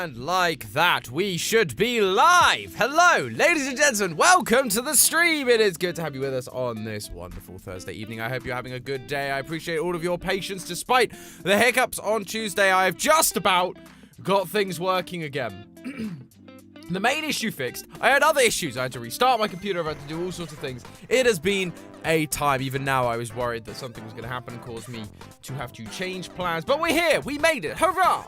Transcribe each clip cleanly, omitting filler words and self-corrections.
And like that, we should be live. Hello, ladies and gentlemen. Welcome to the stream. It is good to have you with us on this wonderful Thursday evening. I hope you're having a good day. I appreciate all of your patience despite the hiccups on Tuesday. I've just about got things working again. The main issue fixed. I had other issues. I had to restart my computer. I had to do all sorts of things. It has been a time. Even now, I was worried that something was going to happen and cause me to have to change plans. But we're here. We made it. Hurrah!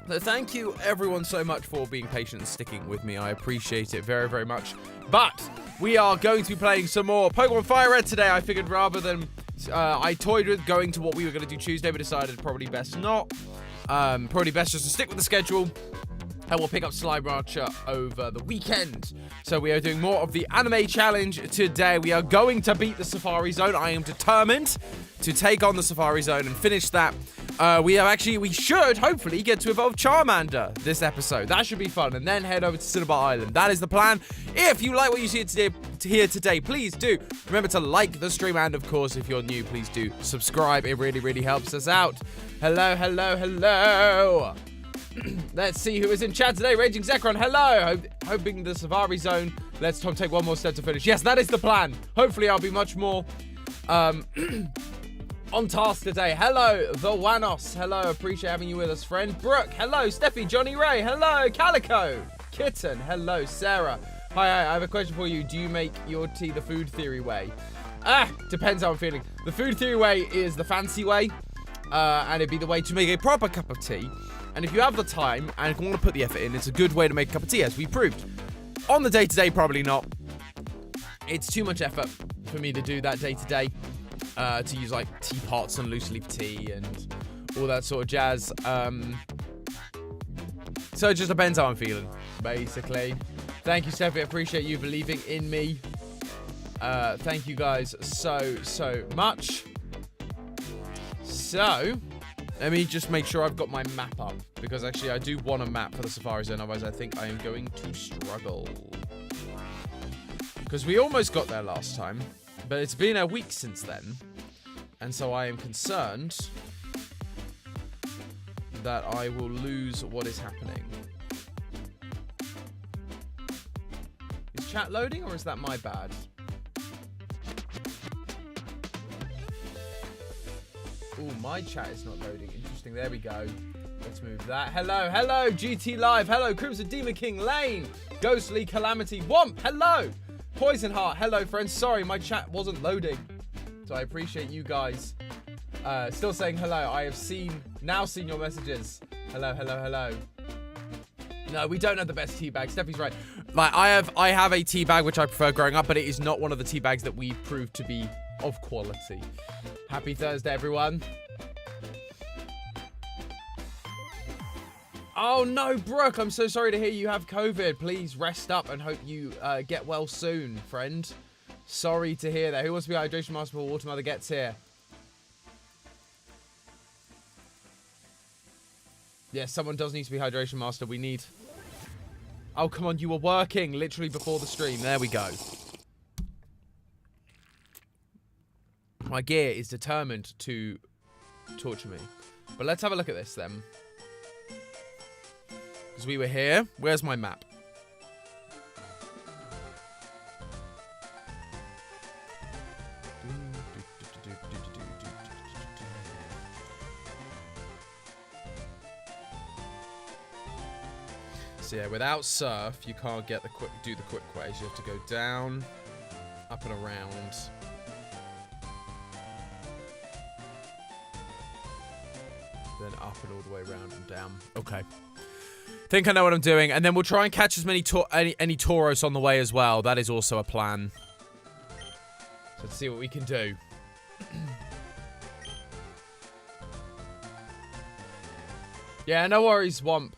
So thank you, everyone, so much for being patient and sticking with me. I appreciate it very, very much. But we are going to be playing some more Pokemon Fire Red today. I figured rather than... I toyed with going to what we were going to do Tuesday, but decided probably best not. Probably best just to stick with the schedule. And we'll pick up Slime Rancher over the weekend. So we are doing more of the anime challenge today. We are going to beat the Safari Zone. I am determined to take on the Safari Zone and finish that. We should hopefully get to evolve Charmander this episode. That should be fun. And then head over to Cinnabar Island. That is the plan. If you like what you see here today, please do remember to like the stream. And of course, if you're new, please do subscribe. It really, really helps us out. Hello, hello, hello. Let's see who is in chat today. Raging Zekron, hello. Hoping the Safari Zone lets Tom take one more step to finish. Yes, that is the plan. Hopefully, I'll be much more on task today. Hello, the Wanos. Hello, appreciate having you with us, friend. Brooke, hello. Steffi, Johnny Ray, hello. Calico, Kitten, hello. Sarah, hi. I have a question for you. Do you make your tea the food theory way? Depends how I'm feeling. The food theory way is the fancy way, and it'd be the way to make a proper cup of tea. And if you have the time and want to put the effort in, it's a good way to make a cup of tea, as we proved. On the day-to-day, probably not. It's too much effort for me to do that day-to-day. To use, like, teapots and loose-leaf tea and all that sort of jazz. So it just depends how I'm feeling, basically. Thank you, Steffi. I appreciate you believing in me. Thank you guys so much. So... let me just make sure I've got my map up, because actually I do want a map for the Safari Zone, otherwise I think I am going to struggle. Because we almost got there last time, but it's been a week since then, and so I am concerned that I will lose what is happening. Is chat loading, or is that my bad? Oh, my chat is not loading. Interesting. There we go. Let's move that. Hello, hello, GT Live. Hello, Crimson Demon King Lane. Ghostly Calamity Womp. Hello. Poison Heart. Hello, friends. Sorry, my chat wasn't loading. So I appreciate you guys still saying hello. I have now seen your messages. Hello, hello, hello. No, we don't have the best tea bags. Steffi's right. Like, I have a tea bag which I prefer growing up, but it is not one of the tea bags that we proved to be of quality. Happy Thursday, everyone. Oh, no, Brooke. I'm so sorry to hear you have COVID. Please rest up and hope you get well soon, friend. Sorry to hear that. Who wants to be Hydration Master before Water Mother gets here? Yes, someone does need to be Hydration Master. We need... oh, come on. You were working literally before the stream. There we go. My gear is determined to torture me. But let's have a look at this then. Because we were here. Where's my map? So yeah, without surf, you can't get do the quick ways. You have to go down, up and around. Then up and all the way around and down. Okay. Think I know what I'm doing. And then we'll try and catch as many any Tauros on the way as well. That is also a plan. So let's see what we can do. Yeah, no worries, Womp.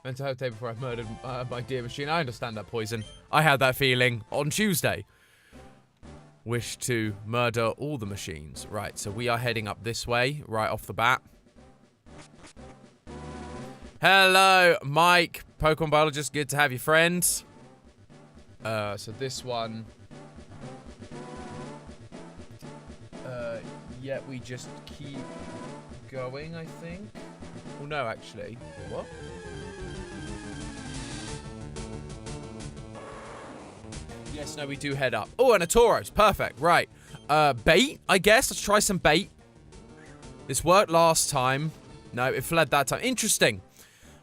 Mental health day before I murdered my dear machine. I understand that, Poison. I had that feeling on Tuesday. Wish to murder all the machines. Right, so we are heading up this way, right off the bat. Hello, Mike, Pokemon biologist. Good to have you, friends. So this one. Yeah, we just keep going, I think. Oh, no, actually. Wait, what? Yes, no, we do head up. Oh, and a Tauros. Perfect. Right. Bait, I guess. Let's try some bait. This worked last time. No, it fled that time. Interesting.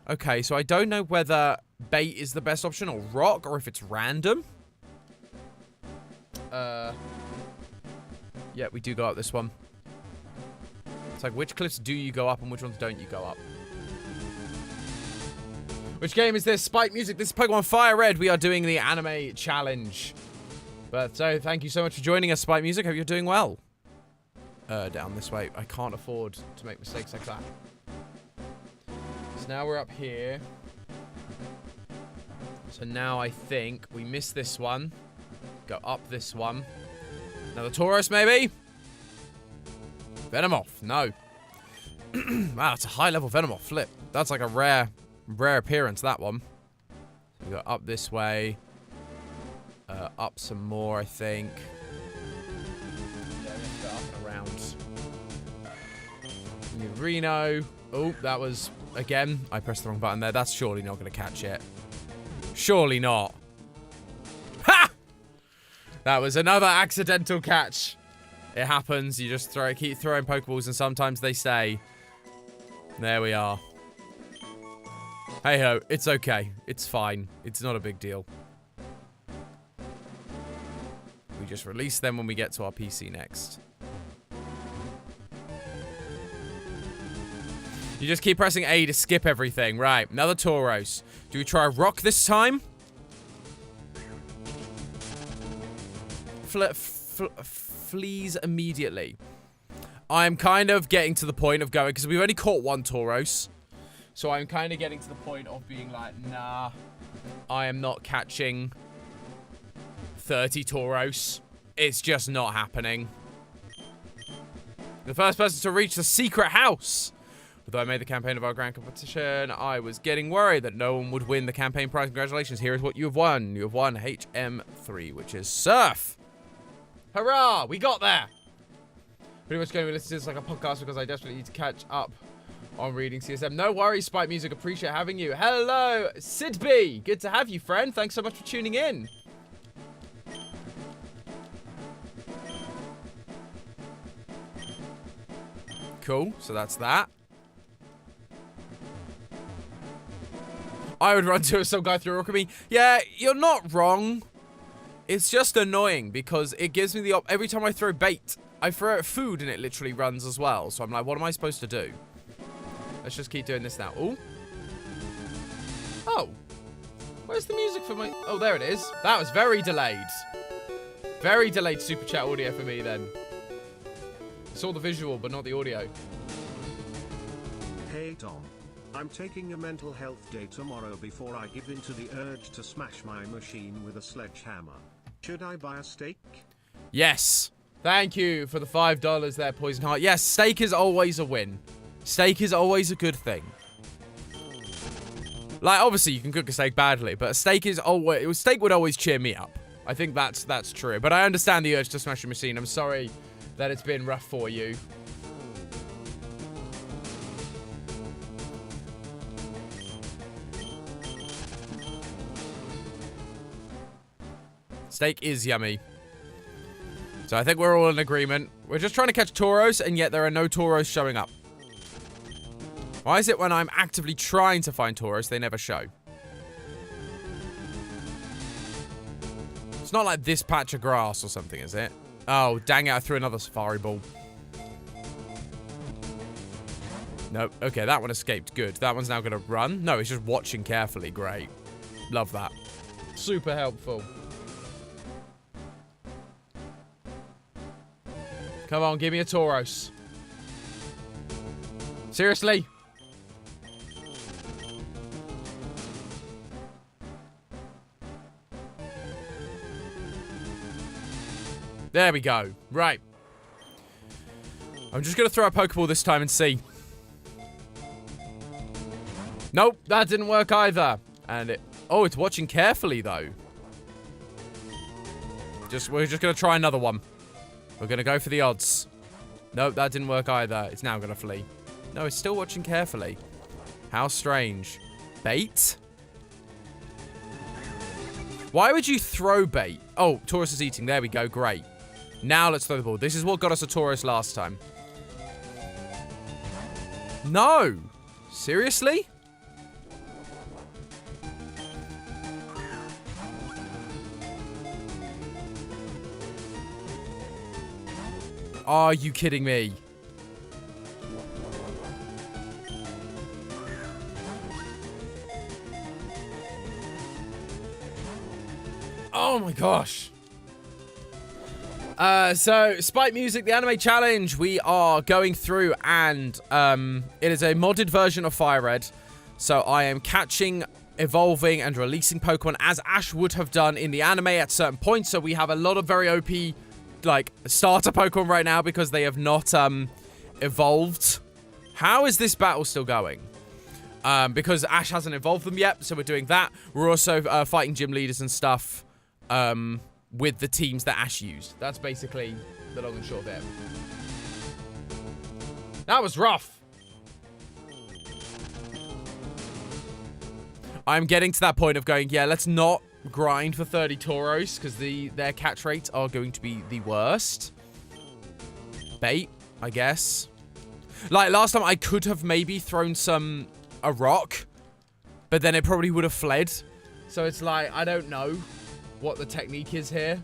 Okay, so I don't know whether bait is the best option or rock or if it's random. Yeah, we do go up this one. It's like, which cliffs do you go up and which ones don't you go up? Which game is this? Spike Music. This is Pokemon Fire Red. We are doing the anime challenge. But so, thank you so much for joining us, Spike Music. Hope you're doing well. Down this way. I can't afford to make mistakes like that. So now we're up here. So now I think we miss this one. Go up this one. Another Tauros, maybe? Venomoth. No. Wow, it's a high-level Venomoth. Flip. That's like a rare appearance, that one. So we go up this way. Up some more, I think. Yeah, we have to go up and around. New Reno. Oh, that was... Again, I pressed the wrong button there. That's surely not going to catch it. Surely not. Ha! That was another accidental catch. It happens. You just keep throwing Pokeballs and sometimes they stay. There we are. Hey ho, it's okay. It's fine. It's not a big deal. We just release them when we get to our PC next. You just keep pressing A to skip everything. Right, another Tauros. Do we try a rock this time? Flees immediately. I'm kind of getting to the point of going, because we've only caught one Tauros. So I'm kind of getting to the point of being like, nah, I am not catching 30 Tauros. It's just not happening. The first person to reach the secret house. Although I made the campaign of our grand competition, I was getting worried that no one would win the campaign prize. Congratulations, here is what you have won. You have won HM3, which is Surf. Hurrah, we got there. Pretty much going to be listening to this like a podcast because I desperately need to catch up on reading CSM. No worries, Spike Music. Appreciate having you. Hello, Sid B. Good to have you, friend. Thanks so much for tuning in. Cool. So that's that. I would run to some guy through a rock at me. Yeah, you're not wrong. It's just annoying because it gives me the every time I throw bait, I throw out food and it literally runs as well. So I'm like, what am I supposed to do? Let's just keep doing this now. Ooh. Oh. Where's the music for my... Oh, there it is. That was very delayed. Very delayed super chat audio for me then. Saw the visual, but not the audio. Hey Tom. I'm taking a mental health day tomorrow before I give in to the urge to smash my machine with a sledgehammer. Should I buy a steak? Yes. Thank you for the $5 there, Poison Heart. Yes, steak is always a win. Steak is always a good thing. Like, obviously, you can cook a steak badly, but a steak is always... Steak would always cheer me up. I think that's true. But I understand the urge to smash your machine. I'm sorry that it's been rough for you. Steak is yummy. So I think we're all in agreement. We're just trying to catch Tauros, and yet there are no Tauros showing up. Why is it when I'm actively trying to find Tauros, they never show? It's not like this patch of grass or something, is it? Oh, dang it, I threw another Safari Ball. Nope. Okay, that one escaped. Good. That one's now going to run. No, it's just watching carefully. Great. Love that. Super helpful. Come on, give me a Tauros. Seriously? There we go. Right. I'm just going to throw a Pokeball this time and see. Nope, that didn't work either. And it... Oh, it's watching carefully, though. We're just going to try another one. We're going to go for the odds. Nope, that didn't work either. It's now going to flee. No, it's still watching carefully. How strange. Bait? Why would you throw bait? Oh, Tauros is eating. There we go. Great. Now let's throw the ball. This is what got us a Tauros last time. No. Seriously? Are you kidding me? Oh my gosh. So, Spike Music, the anime challenge, we are going through and it is a modded version of Fire Red. So I am catching, evolving, and releasing Pokemon as Ash would have done in the anime at certain points. So we have a lot of very OP, like, starter Pokemon right now because they have not evolved. How is this battle still going? Because Ash hasn't evolved them yet, so we're doing that. We're also fighting gym leaders and stuff with the teams that Ash used. That's basically the long and short of it. That was rough. I'm getting to that point of going, yeah, let's not grind for 30 Tauros because their catch rates are going to be the worst. Bait, I guess. Like, last time I could have maybe thrown a rock, but then it probably would have fled. So it's like, I don't know what the technique is here.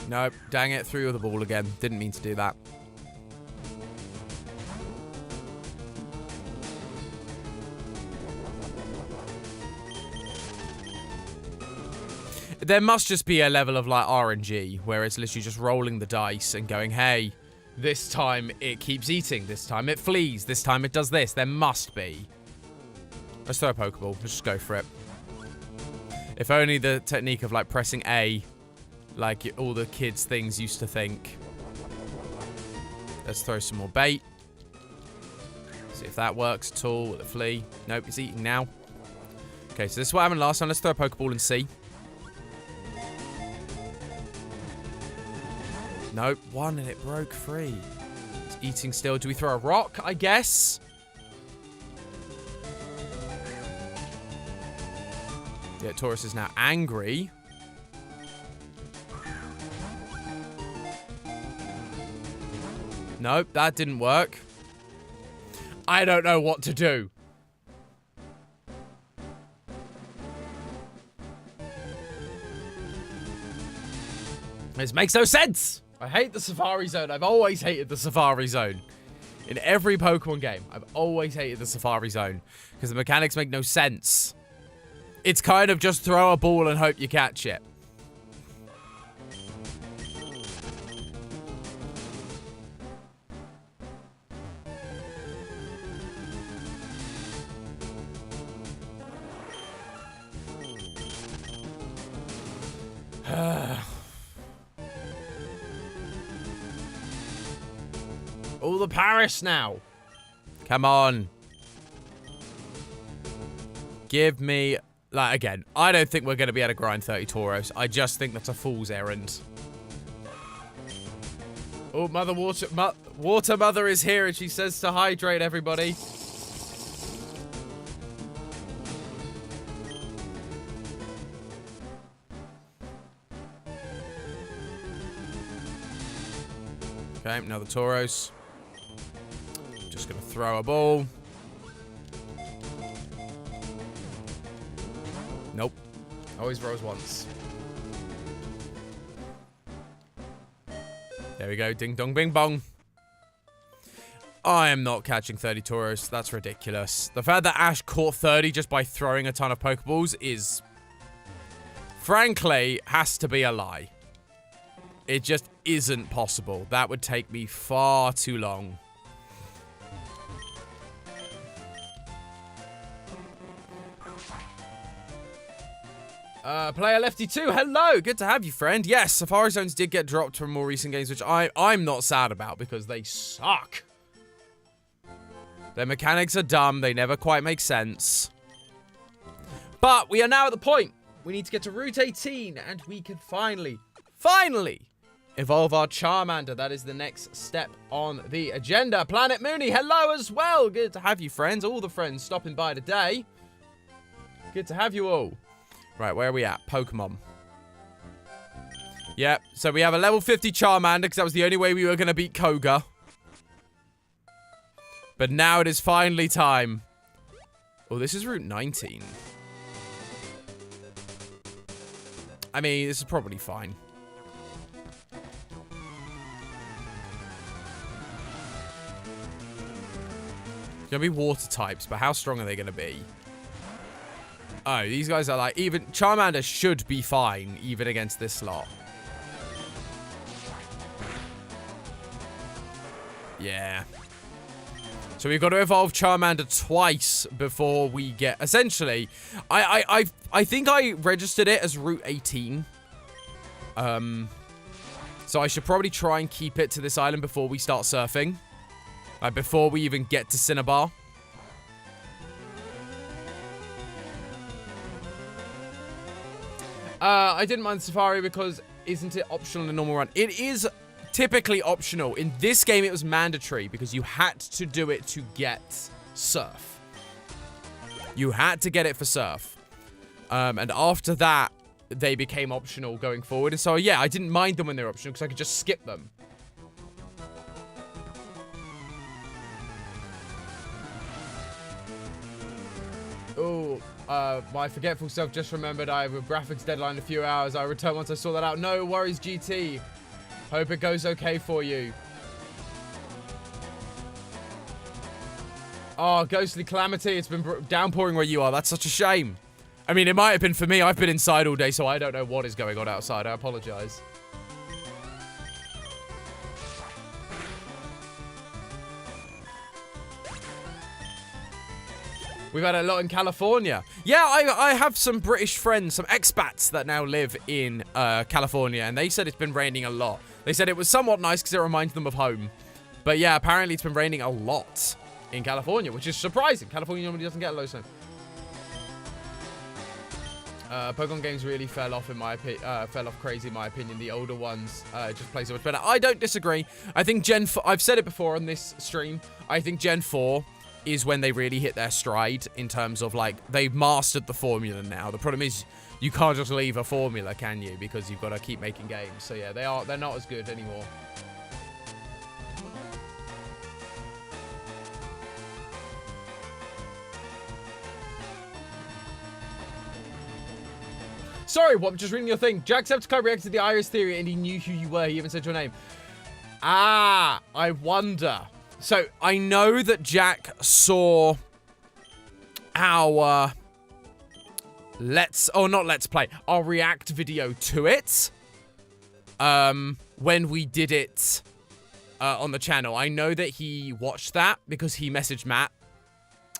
Nope, dang it, threw the ball again. Didn't mean to do that. There must just be a level of, like, RNG, where it's literally just rolling the dice and going, hey, this time it keeps eating, this time it flees, this time it does this. There must be. Let's throw a Pokeball. Let's just go for it. If only the technique of, like, pressing A, like all the kids' things used to think. Let's throw some more bait. See if that works at all. Will it flee? Nope, it's eating now. Okay, so this is what happened last time. Let's throw a Pokeball and see. Nope, one and it broke free. It's eating still. Do we throw a rock, I guess? Yeah, Tauros is now angry. Nope, that didn't work. I don't know what to do. This makes no sense. I hate the Safari Zone. I've always hated the Safari Zone. In every Pokemon game, I've always hated the Safari Zone. Because the mechanics make no sense. It's kind of just throw a ball and hope you catch it. All the Paris now. Come on. Give me... Like, again, I don't think we're going to be able to grind 30 Tauros. I just think that's a fool's errand. Oh, Mother Water... Water Mother is here and she says to hydrate everybody. Okay, now the Tauros. Just going to throw a ball. Nope. Always rolls once. There we go. Ding dong bing bong. I am not catching 30 Tauros. That's ridiculous. The fact that Ash caught 30 just by throwing a ton of Pokeballs is... frankly, has to be a lie. It just isn't possible. That would take me far too long. Player Lefty 2, hello! Good to have you, friend. Yes, Safari Zones did get dropped from more recent games, which I'm not sad about because they suck. Their mechanics are dumb. They never quite make sense. But we are now at the point. We need to get to Route 18, and we can finally evolve our Charmander. That is the next step on the agenda. Planet Mooney, hello as well. Good to have you, friends. All the friends stopping by today. Good to have you all. Right, where are we at? Pokemon. Yep, so we have a level 50 Charmander, because that was the only way we were going to beat Koga. But now it is finally time. Oh, this is Route 19. I mean, this is probably fine. It's going to be water types, but how strong are they going to be? Oh, these guys are like, even Charmander should be fine, even against this slot. Yeah. So we've got to evolve Charmander twice before we get... Essentially, I think I registered it as Route 18. So I should probably try and keep it to this island before we start surfing. Like, before we even get to Cinnabar. I didn't mind Safari because isn't it optional in the normal run? It is typically optional. In this game, it was mandatory because you had to do it to get Surf. You had to get it for Surf. And after that, they became optional going forward. And so, yeah, I didn't mind them when they were optional because I could just skip them. Oh, my forgetful self just remembered I have a graphics deadline in a few hours. I return once I sort that out. No worries, GT. Hope it goes okay for you. Oh, Ghostly Calamity. It's been downpouring where you are. That's such a shame. I mean, it might have been for me. I've been inside all day, so I don't know what is going on outside. I apologize. We've had a lot in California. Yeah, I have some British friends, some expats that now live in California, and they said it's been raining a lot. They said it was somewhat nice because it reminds them of home. But yeah, apparently it's been raining a lot in California, which is surprising. California normally doesn't get a low snow. Pokemon games really fell off in my fell off crazy in my opinion. The older ones just play so much better. I don't disagree. I think Gen 4, I've said it before on this stream. I think Gen 4 is when they really hit their stride in terms of, like, they've mastered the formula now. The problem is you can't just leave a formula, can you? Because you've got to keep making games. So yeah, they're not as good anymore. Sorry, what? Just reading your thing. Jacksepticeye reacted to the Iris theory and he knew who you were. He even said your name. Ah, I wonder. So, I know that Jack saw our our react video to it. When we did it on the channel. I know that he watched that because he messaged Matt.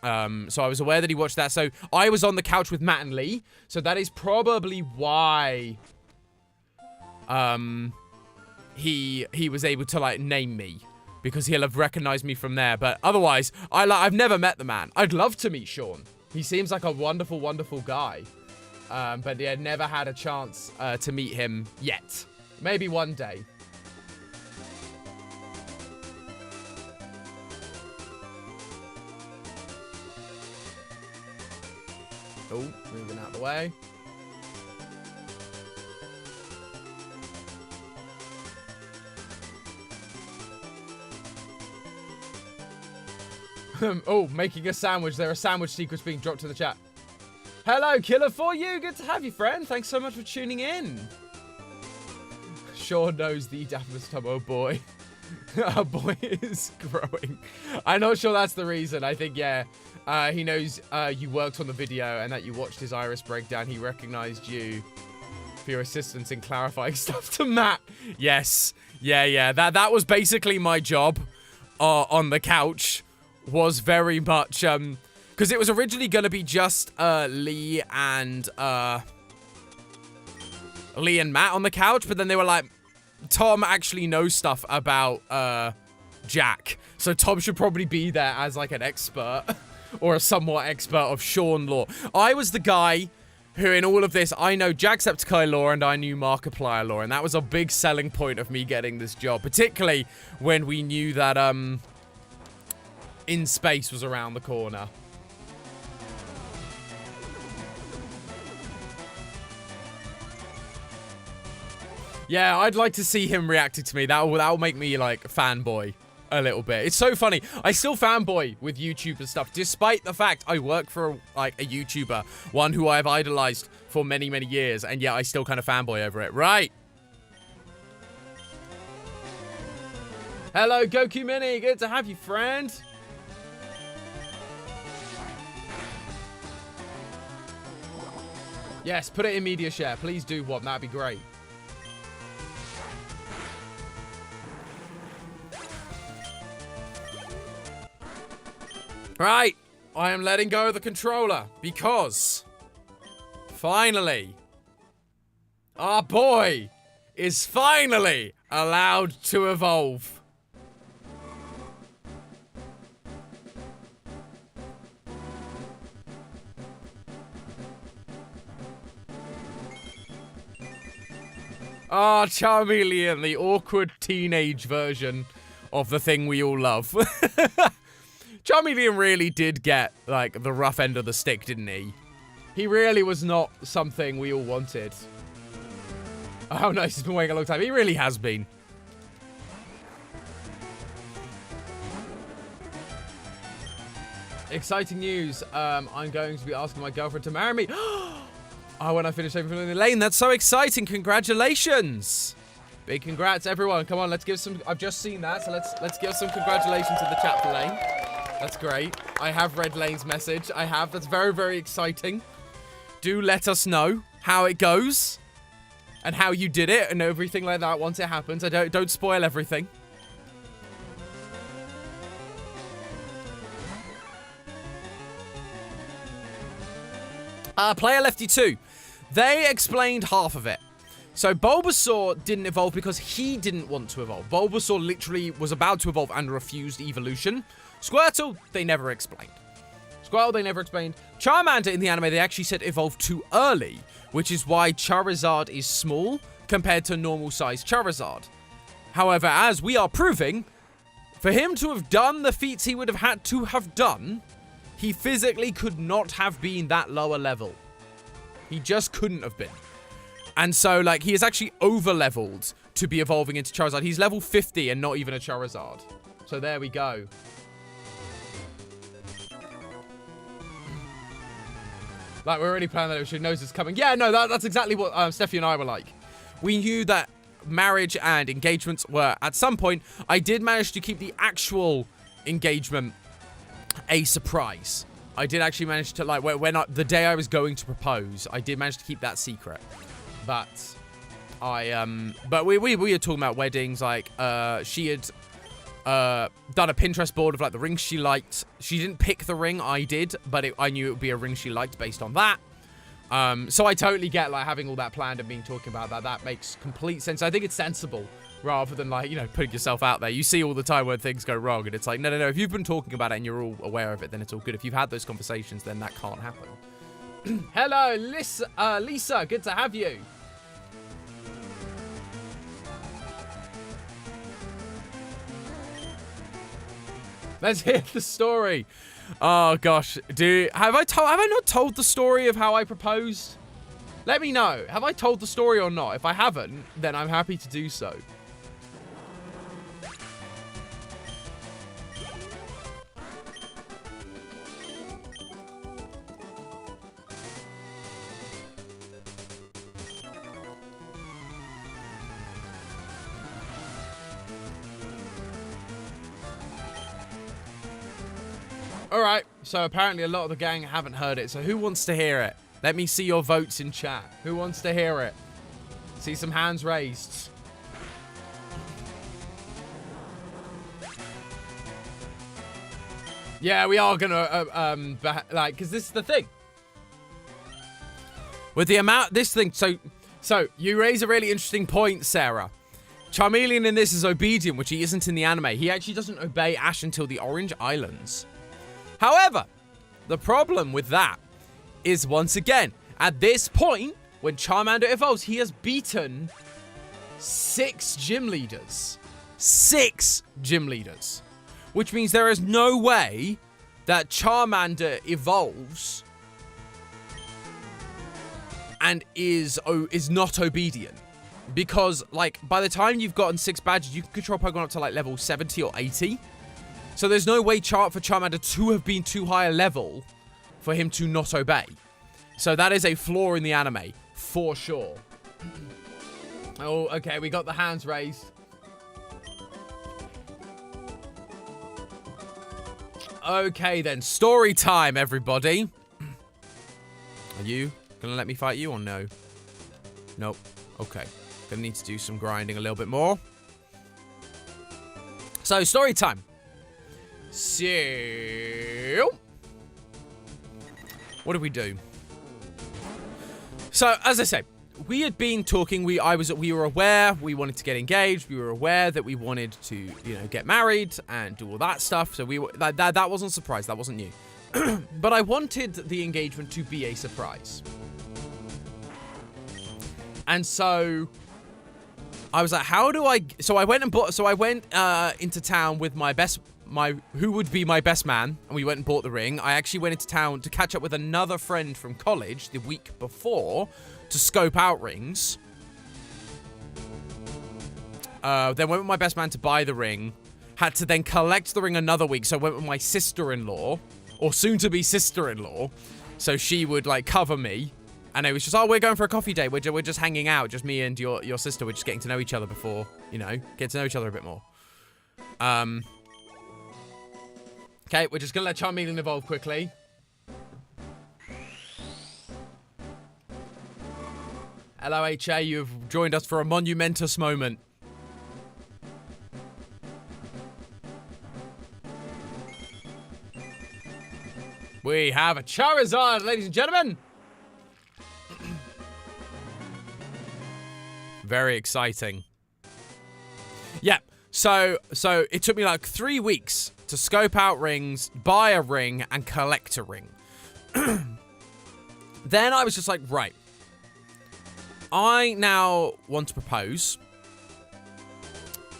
So I was aware that he watched that. So I was on the couch with Matt and Lee. So that is probably why he was able to, like, name me. Because he'll have recognized me from there. But otherwise, I've never met the man. I'd love to meet Sean. He seems like a wonderful, wonderful guy. But yeah, never had a chance to meet him yet. Maybe one day. Oh, moving out of the way. Oh, making a sandwich. There are sandwich secrets being dropped to the chat. Hello, Killer for you. Good to have you, friend. Thanks so much for tuning in. Sean knows the Dapper stuff. Oh, boy. Our boy is growing. I'm not sure that's the reason. I think, yeah, he knows you worked on the video and that you watched his Iris breakdown. He recognized you for your assistance in clarifying stuff to Matt. Yes. Yeah. That was basically my job on the couch. Was very much, because it was originally going to be just Lee and Matt on the couch, but then they were like, Tom actually knows stuff about Jack, so Tom should probably be there as, like, an expert or a somewhat expert of Sean lore. I was the guy who, in all of this, I know Jacksepticeye lore and I knew Markiplier lore, and that was a big selling point of me getting this job, particularly when we knew that, In Space was around the corner. Yeah, I'd like to see him reacting to me. That'll make me, like, fanboy a little bit. It's so funny. I still fanboy with YouTube and stuff, despite the fact I work for, like, a YouTuber, one who I've idolized for many, many years, and yet I still kind of fanboy over it. Right. Hello, Goku Mini. Good to have you, friend. Yes, put it in media share. Please do one. That'd be great. Right, I am letting go of the controller because finally our boy is finally allowed to evolve. Ah, Charmeleon, the awkward teenage version of the thing we all love. Charmeleon really did get, like, the rough end of the stick, didn't he? He really was not something we all wanted. Oh, nice. He's been waiting a long time. He really has been. Exciting news. I'm going to be asking my girlfriend to marry me. Oh, when I finish everything in the lane. That's so exciting. Congratulations. Big congrats, everyone. Come on, let's give some... I've just seen that, so let's give some congratulations to the chat for Lane. That's great. I have read Lane's message. I have. That's very, very exciting. Do let us know how it goes and how you did it and everything like that once it happens. Don't spoil everything. Player Lefty 2. They explained half of it. So Bulbasaur didn't evolve because he didn't want to evolve. Bulbasaur literally was about to evolve and refused evolution. Squirtle, they never explained. Squirtle, they never explained. Charmander in the anime, they actually said evolved too early, which is why Charizard is small compared to normal-sized Charizard. However, as we are proving, for him to have done the feats he would have had to have done, he physically could not have been that lower level. He just couldn't have been. And so, like, he is actually over-leveled to be evolving into Charizard. He's level 50 and not even a Charizard. So there we go. Like, we're already planning that she knows it's coming. Yeah, no, that's exactly what Steffi and I were like. We knew that marriage and engagements were, at some point, I did manage to keep the actual engagement a surprise. I did actually manage to, like, the day I was going to propose, I did manage to keep that secret. But but we were talking about weddings, like, she had done a Pinterest board of, like, the rings she liked. She didn't pick the ring, I did, but I knew it would be a ring she liked based on that. So I totally get, like, having all that planned and being talking about that. That makes complete sense. I think it's sensible rather than, like, you know, putting yourself out there. You see all the time when things go wrong and it's like, no. If you've been talking about it and you're all aware of it, then it's all good. If you've had those conversations, then that can't happen. Hello, Lisa. Good to have you. Let's hear the story. Oh gosh, have I not told the story of how I proposed? Let me know. Have I told the story or not? If I haven't, then I'm happy to do so. Alright, so apparently a lot of the gang haven't heard it, so who wants to hear it? Let me see your votes in chat. Who wants to hear it? See some hands raised. Yeah, we are gonna, like, because this is the thing. With the amount, this thing, so you raise a really interesting point, Sarah. Charmeleon in this is obedient, which he isn't in the anime. He actually doesn't obey Ash until the Orange Islands. However, The problem with that is, once again, at this point, when Charmander evolves, he has beaten 6 gym leaders. 6 gym leaders. Which means there is no way that Charmander evolves and is not obedient. Because, like, by the time you've gotten 6 badges, you can control Pokemon up to, like, level 70 or 80. So there's no way for Charmander to have been too high a level for him to not obey. So that is a flaw in the anime, for sure. Oh, okay, we got the hands raised. Okay, then. Story time, everybody. Are you gonna let me fight you or no? Nope. Okay. Gonna need to do some grinding a little bit more. So, story time. So, what did we do? So, as I said, we had been talking. We were aware we wanted to get engaged. We were aware that we wanted to, get married and do all that stuff. So that wasn't a surprise. That wasn't new. But I wanted the engagement to be a surprise. And so I was like, how do I? So I went and bought. So I went into town with who would be my best man, and we went and bought the ring. I actually went into town to catch up with another friend from college the week before to scope out rings. Then went with my best man to buy the ring. Had to then collect the ring another week, so I went with my sister-in-law, or soon-to-be sister-in-law, so she would, like, cover me. And it was just, we're going for a coffee date. We're just hanging out, just me and your sister. We're just getting to know each other before, get to know each other a bit more. Okay, we're just going to let Charmeleon evolve quickly. Hello, HA. You've joined us for a monumentous moment. We have a Charizard, ladies and gentlemen. Very exciting. Yeah, so it took me like 3 weeks to scope out rings, buy a ring, and collect a ring. Then I was just like, right. I now want to propose.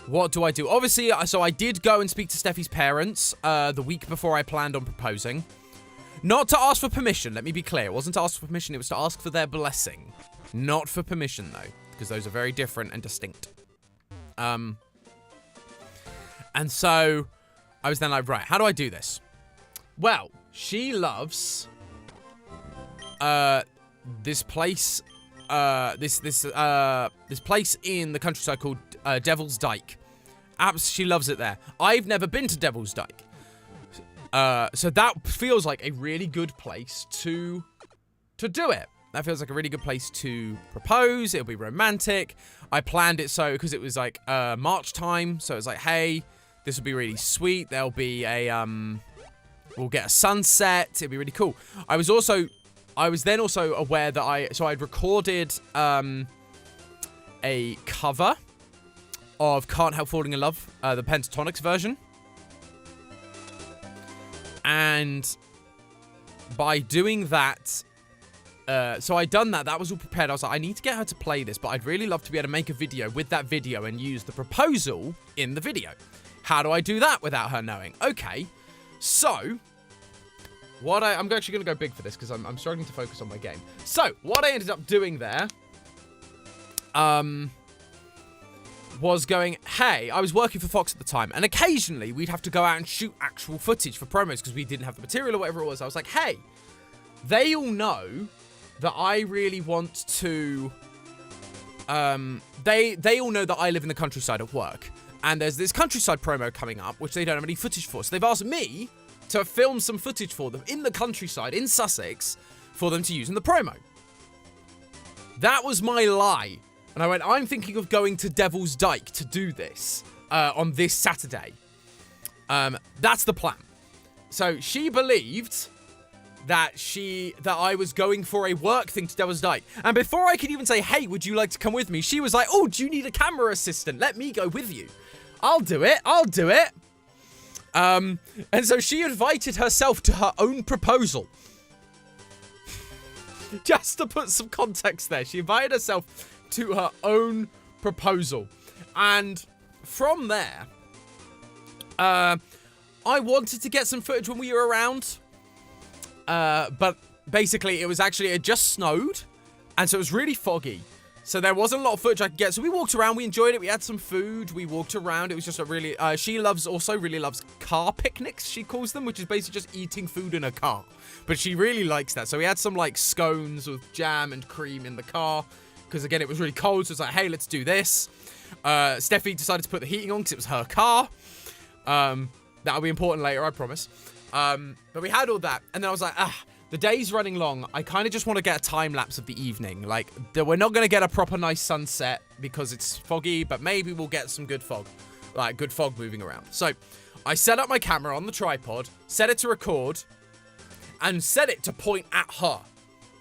What do I do? Obviously, so I did go and speak to Steffi's parents the week before I planned on proposing. Not to ask for permission, let me be clear. It wasn't to ask for permission, it was to ask for their blessing. Not for permission, though, because those are very different and distinct. And so I was then like, right, how do I do this? Well, she loves this place, this place in the countryside called Devil's Dyke. She loves it there. I've never been to Devil's Dyke. So that feels like a really good place to do it. That feels like a really good place to propose. It'll be romantic. I planned it so, because it was like March time. So it was like, hey, this will be really sweet. There'll be we'll get a sunset. It'll be really cool. I was then also aware that I'd recorded a cover of Can't Help Falling in Love, the Pentatonics version. And by doing that, so I'd done that. That was all prepared. I was like, I need to get her to play this, but I'd really love to be able to make a video with that video and use the proposal in the video. How do I do that without her knowing? Okay, so I'm actually going to go big for this because I'm struggling to focus on my game. So what I ended up doing there, was going, hey, I was working for Fox at the time, and occasionally we'd have to go out and shoot actual footage for promos because we didn't have the material or whatever it was. I was like, hey, they all know that I really want to, they all know that I live in the countryside at work, and there's this countryside promo coming up, which they don't have any footage for, so they've asked me to film some footage for them in the countryside, in Sussex, for them to use in the promo. That was my lie. And I went, I'm thinking of going to Devil's Dyke to do this on this Saturday. That's the plan. So she believed that I was going for a work thing to Devil's Dyke. And before I could even say, hey, would you like to come with me? She was like, oh, do you need a camera assistant? Let me go with you. I'll do it. And so she invited herself to her own proposal. Just to put some context there, she invited herself to her own proposal. And from there, I wanted to get some footage when we were around. But basically, it had just snowed. And so it was really foggy. So there wasn't a lot of footage I could get. So we walked around. We enjoyed it. We had some food. We walked around. It was just a really... she really loves car picnics, she calls them, which is basically just eating food in a car. But she really likes that. So we had some, like, scones with jam and cream in the car. Because, again, it was really cold. So it's like, hey, let's do this. Steffi decided to put the heating on because it was her car. That'll be important later, I promise. But we had all that. And then I was like, the day's running long. I kind of just want to get a time lapse of the evening. Like, we're not going to get a proper nice sunset because it's foggy, but maybe we'll get some good fog. Like, good fog moving around. So, I set up my camera on the tripod, set it to record, and set it to point at her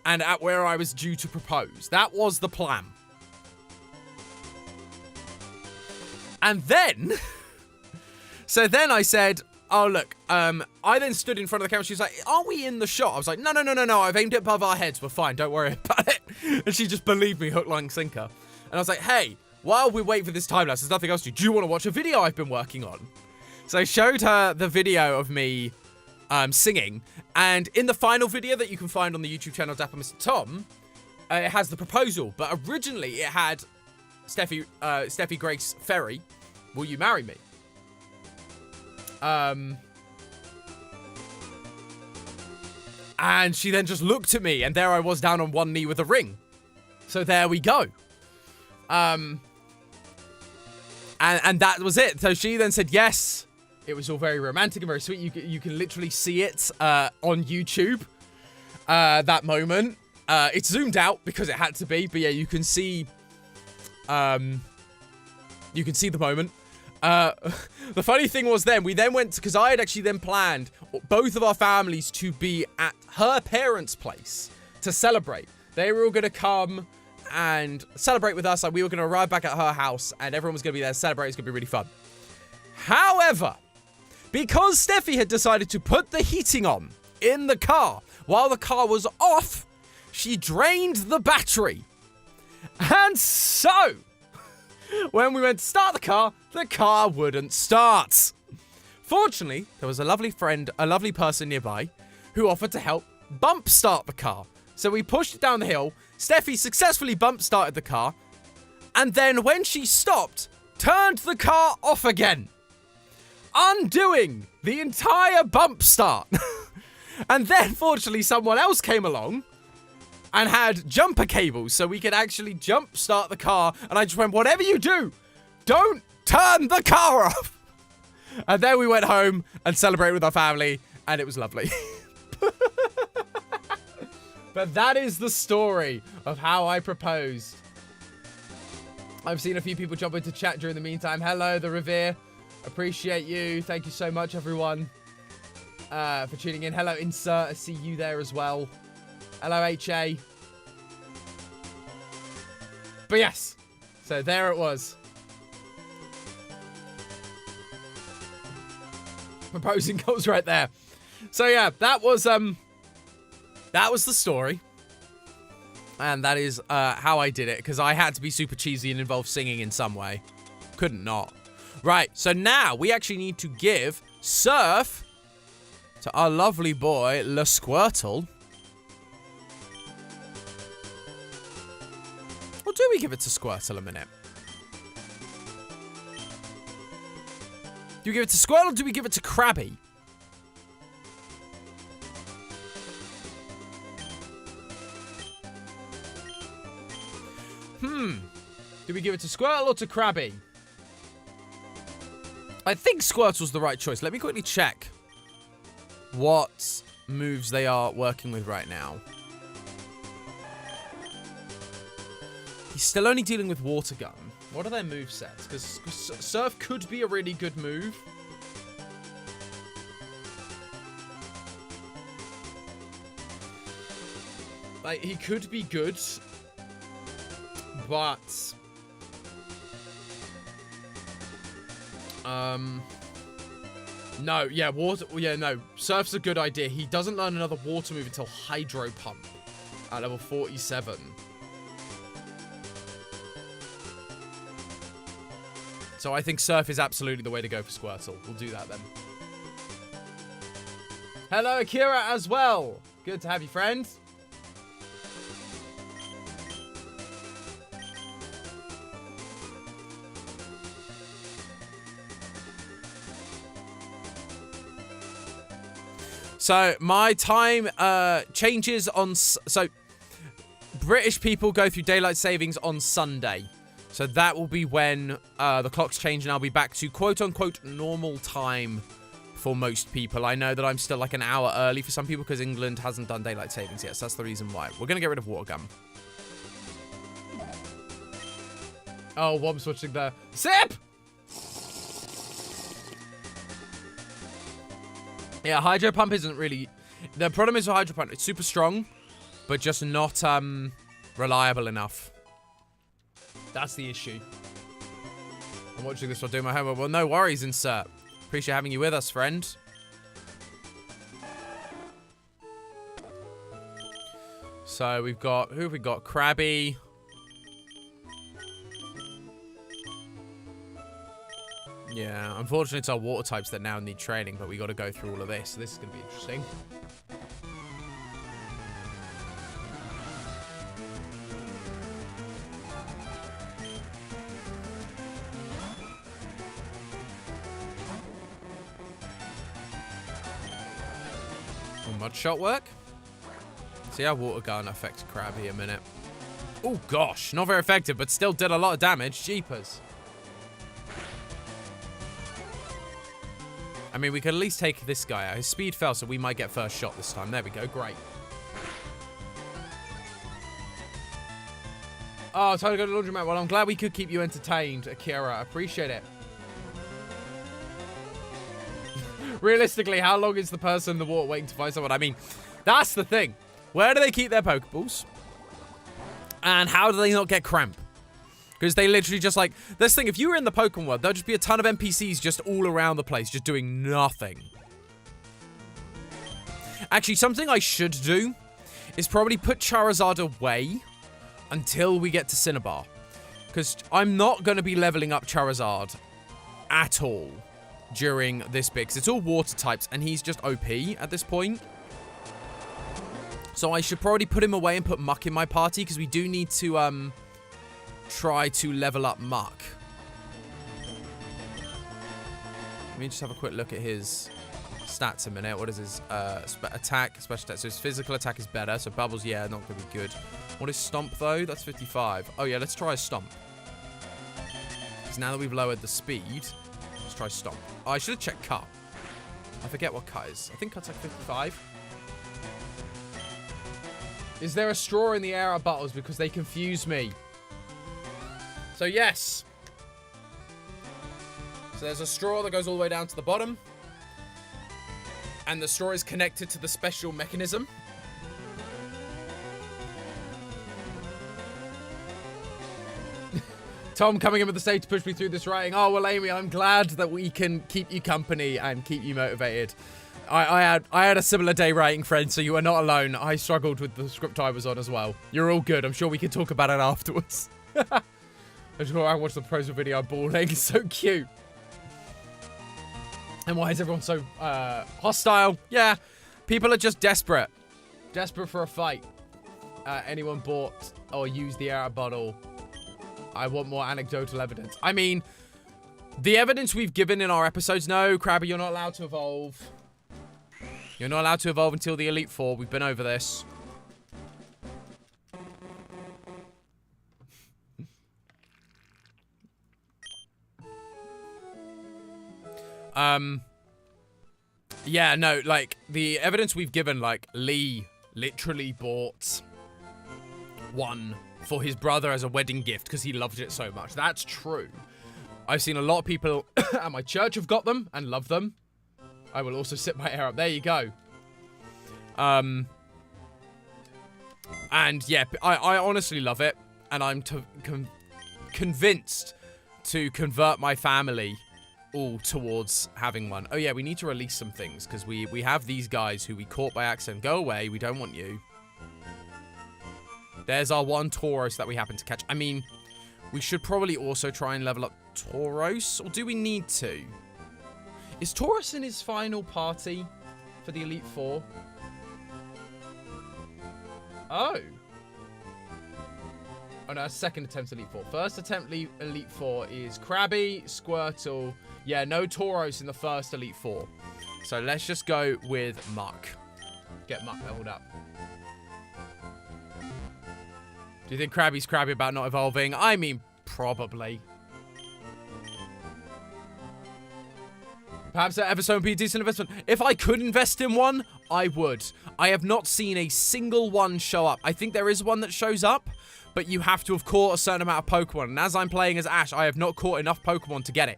and at where I was due to propose. That was the plan. And then... So then I said... Oh, look, I then stood in front of the camera. She was like, are we in the shot? I was like, no, I've aimed it above our heads. We're fine. Don't worry about it. And she just believed me, hook, line, sinker. And I was like, hey, while we wait for this time lapse, there's nothing else to do. Do you want to watch a video I've been working on? So I showed her the video of me singing. And in the final video that you can find on the YouTube channel Dapper Mr. Tom, it has the proposal. But originally it had Steffi Grace Ferry, will you marry me? And she then just looked at me, and there I was down on one knee with a ring. So there we go. And that was it. So she then said yes. It was all very romantic and very sweet. You can literally see it on YouTube. That moment. It's zoomed out because it had to be, but yeah, you can see the moment. The funny thing was then, we then went, because I had actually then planned both of our families to be at her parents' place to celebrate. They were all going to come and celebrate with us, and we were going to arrive back at her house, and everyone was going to be there to celebrate. It's going to be really fun. However, because Steffi had decided to put the heating on in the car while the car was off, she drained the battery. And so... when we went to start the car wouldn't start. Fortunately, there was a lovely person nearby who offered to help bump start the car. So we pushed it down the hill. Steffi successfully bump started the car. And then when she stopped, turned the car off again, undoing the entire bump start. And then, fortunately, someone else came along and had jumper cables so we could actually jump start the car. And I just went, whatever you do, don't turn the car off. And then we went home and celebrated with our family, and it was lovely. But that is the story of how I proposed. I've seen a few people jump into chat during the meantime. Hello, The Revere. Appreciate you. Thank you so much, everyone, for tuning in. Hello, Insert. I see you there as well. Hello, HA. But yes, so there it was. Proposing goals right there. So yeah, that was the story. And that is how I did it, because I had to be super cheesy and involve singing in some way. Couldn't not. Right, so now we actually need to give Surf to our lovely boy, Le Squirtle. Or do we give it to Squirtle a minute? Do we give it to Squirtle or do we give it to Krabby? Do we give it to Squirtle or to Krabby? I think Squirtle's the right choice. Let me quickly check what moves they are working with right now. He's still only dealing with Water Gun. What are their movesets? Because Surf could be a really good move. Like, he could be good. But... No, yeah, water. Yeah, no. Surf's a good idea. He doesn't learn another water move until Hydro Pump at level 47. So I think Surf is absolutely the way to go for Squirtle. We'll do that then. Hello, Akira, as well. Good to have you, friend. So my time changes on... So British people go through daylight savings on Sunday. So that will be when the clocks change and I'll be back to quote-unquote normal time for most people. I know that I'm still like an hour early for some people because England hasn't done daylight savings yet. So that's the reason why. We're going to get rid of water gun. Oh, Wob switching there. Sip! Yeah, Hydro Pump isn't really... The problem is with Hydro Pump, it's super strong, but just not reliable enough. That's the issue. I'm watching this while doing my homework. Well, no worries, Insert. Appreciate having you with us, friend. So we've got... Who have we got? Krabby. Yeah, unfortunately it's our water types that now need training, but we got to go through all of this. So this is going to be interesting. Will Mud Shot work? See how Water Gun affects Krabby a minute. Oh gosh, not very effective, but still did a lot of damage. Jeepers. I mean, we could at least take this guy out. His speed fell, so we might get first shot this time. There we go. Great. Oh, time to go to the laundromat. Well, I'm glad we could keep you entertained, Akira. I appreciate it. Realistically, how long is the person in the water waiting to find someone? I mean, that's the thing. Where do they keep their Pokeballs? And how do they not get cramp? Because they literally just like... This thing, if you were in the Pokemon world, there'd just be a ton of NPCs just all around the place, just doing nothing. Actually, something I should do is probably put Charizard away until we get to Cinnabar. Because I'm not going to be leveling up Charizard at all during this bit. Because it's all water types, and he's just OP at this point. So I should probably put him away and put Muck in my party, because we do need to... try to level up Muck. Let me just have a quick look at his stats a minute. What is his attack, special attack? So his physical attack is better. So Bubbles, yeah, not going to be good. What is Stomp, though? That's 55. Oh, yeah, let's try a Stomp. Because now that we've lowered the speed, let's try Stomp. Oh, I should have checked Cut. I forget what Cut is. I think Cut's like 55. Is there a straw in the air at Buttles? Because they confuse me. So, yes. So, there's a straw that goes all the way down to the bottom. And the straw is connected to the special mechanism. Tom coming in with the stage to push me through this writing. Oh, well, Amy, I'm glad that we can keep you company and keep you motivated. I had a similar day writing, friend, so you are not alone. I struggled with the script I was on as well. You're all good. I'm sure we can talk about it afterwards. I just watched the pros video bawling. It's so cute. And why is everyone so hostile? Yeah, people are just desperate. Desperate for a fight. Anyone bought or used the air bottle? I want more anecdotal evidence. I mean, the evidence we've given in our episodes. No, Krabby, you're not allowed to evolve. You're not allowed to evolve until the Elite Four. We've been over this. Yeah, no, like, the evidence we've given, like, Lee literally bought one for his brother as a wedding gift because he loved it so much. That's true. I've seen a lot of people at my church have got them and love them. I will also sit my hair up. There you go. And, yeah, I honestly love it. And I'm convinced to convert my family all towards having one. Oh, yeah, we need to release some things because we have these guys who we caught by accident. Go away. We don't want you. There's our one Tauros that we happen to catch. I mean, we should probably also try and level up Tauros, or do we need to? Is Tauros in his final party for the Elite Four? Oh. Oh, no, second attempt Elite Four. First attempt Elite Four is Krabby, Squirtle. Yeah, no Tauros in the first Elite Four. So let's just go with Muck. Get Muck leveled up. Do you think Krabby's crabby about not evolving? I mean, probably. Perhaps that Everstone would be a decent investment. If I could invest in one, I would. I have not seen a single one show up. I think there is one that shows up, but you have to have caught a certain amount of Pokemon. And as I'm playing as Ash, I have not caught enough Pokemon to get it.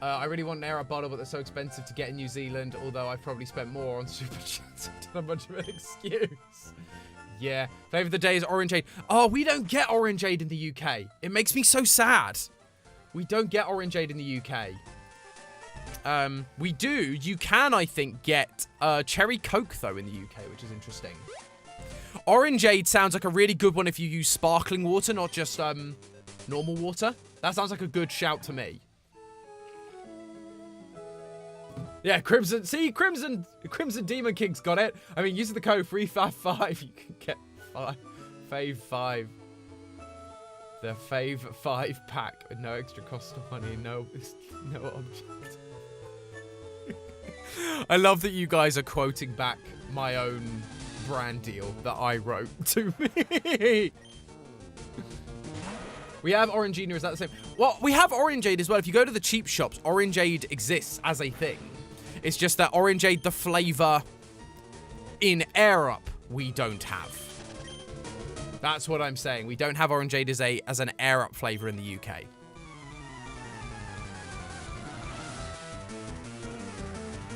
I really want an air up bottle, but they're so expensive to get in New Zealand, although I've probably spent more on Super Chats. I've done a bunch of an excuse. Yeah. Flavor of the day is Orangeade. Oh, we don't get Orangeade in the UK. It makes me so sad. We don't get Orangeade in the UK. We do. You can, I think, get Cherry Coke, though, in the UK, which is interesting. Orangeade sounds like a really good one if you use sparkling water, not just normal water. That sounds like a good shout to me. Yeah, Crimson. See, Crimson Demon King's got it. I mean, using the code 355, you can get Fave 5. The Fave 5 pack with no extra cost of money, no object. I love that you guys are quoting back my own brand deal that I wrote to me. We have Orangina, is that the same? Well, we have Orangeade as well. If you go to the cheap shops, Orangeade exists as a thing. It's just that Orangeade, the flavor in Air Up, we don't have. That's what I'm saying. We don't have Orangeade as an Air Up flavor in the UK.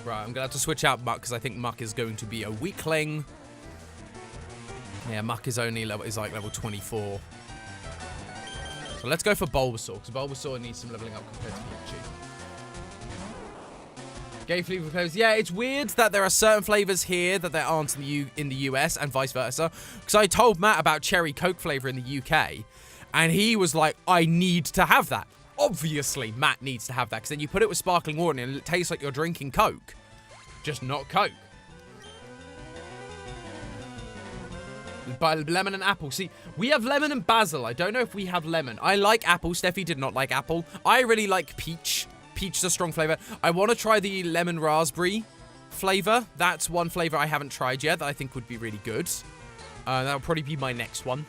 Right, I'm going to have to switch out Muck because I think Muck is going to be a weakling. Yeah, Muck is only like level 24. So let's go for Bulbasaur, because Bulbasaur needs some leveling up compared to Pikachu. Gay flavor flavors. Yeah, it's weird that there are certain flavors here that there aren't in the US and vice versa. Because I told Matt about Cherry Coke flavor in the UK, and he was like, I need to have that. Obviously, Matt needs to have that, because then you put it with sparkling water and it tastes like you're drinking Coke. Just not Coke. But lemon and apple. See, we have lemon and basil. I don't know if we have lemon. I like apple. Steffi did not like apple. I really like peach. Peach is a strong flavor. I want to try the lemon raspberry flavor. That's one flavor I haven't tried yet that I think would be really good. That'll probably be my next one.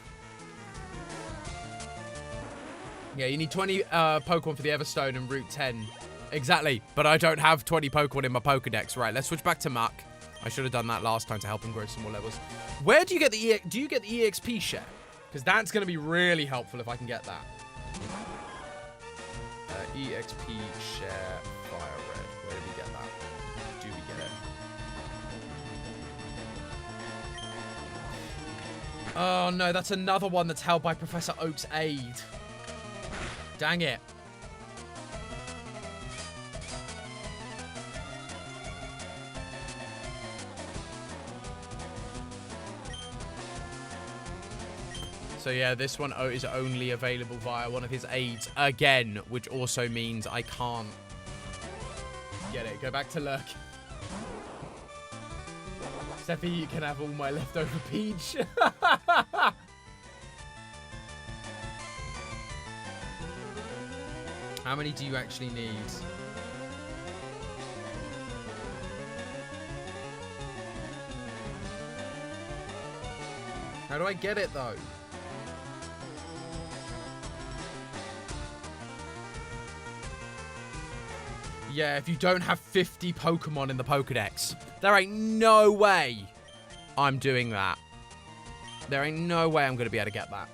Yeah, you need 20 Pokemon for the Everstone and Route 10. Exactly, but I don't have 20 Pokemon in my Pokedex. Right, let's switch back to Muck. I should have done that last time to help him grow some more levels. Where do you get the do you get the EXP share? Because that's going to be really helpful if I can get that. EXP share Fire Red. Where did we get that? Do we get it? Oh no, that's another one that's held by Professor Oak's aid. Dang it. So yeah, this one is only available via one of his aides again, which also means I can't get it. Go back to Lurk. Steffi, you can have all my leftover peach. How many do you actually need? How do I get it though? Yeah, if you don't have 50 Pokemon in the Pokedex, there ain't no way I'm doing that. There ain't no way I'm going to be able to get that.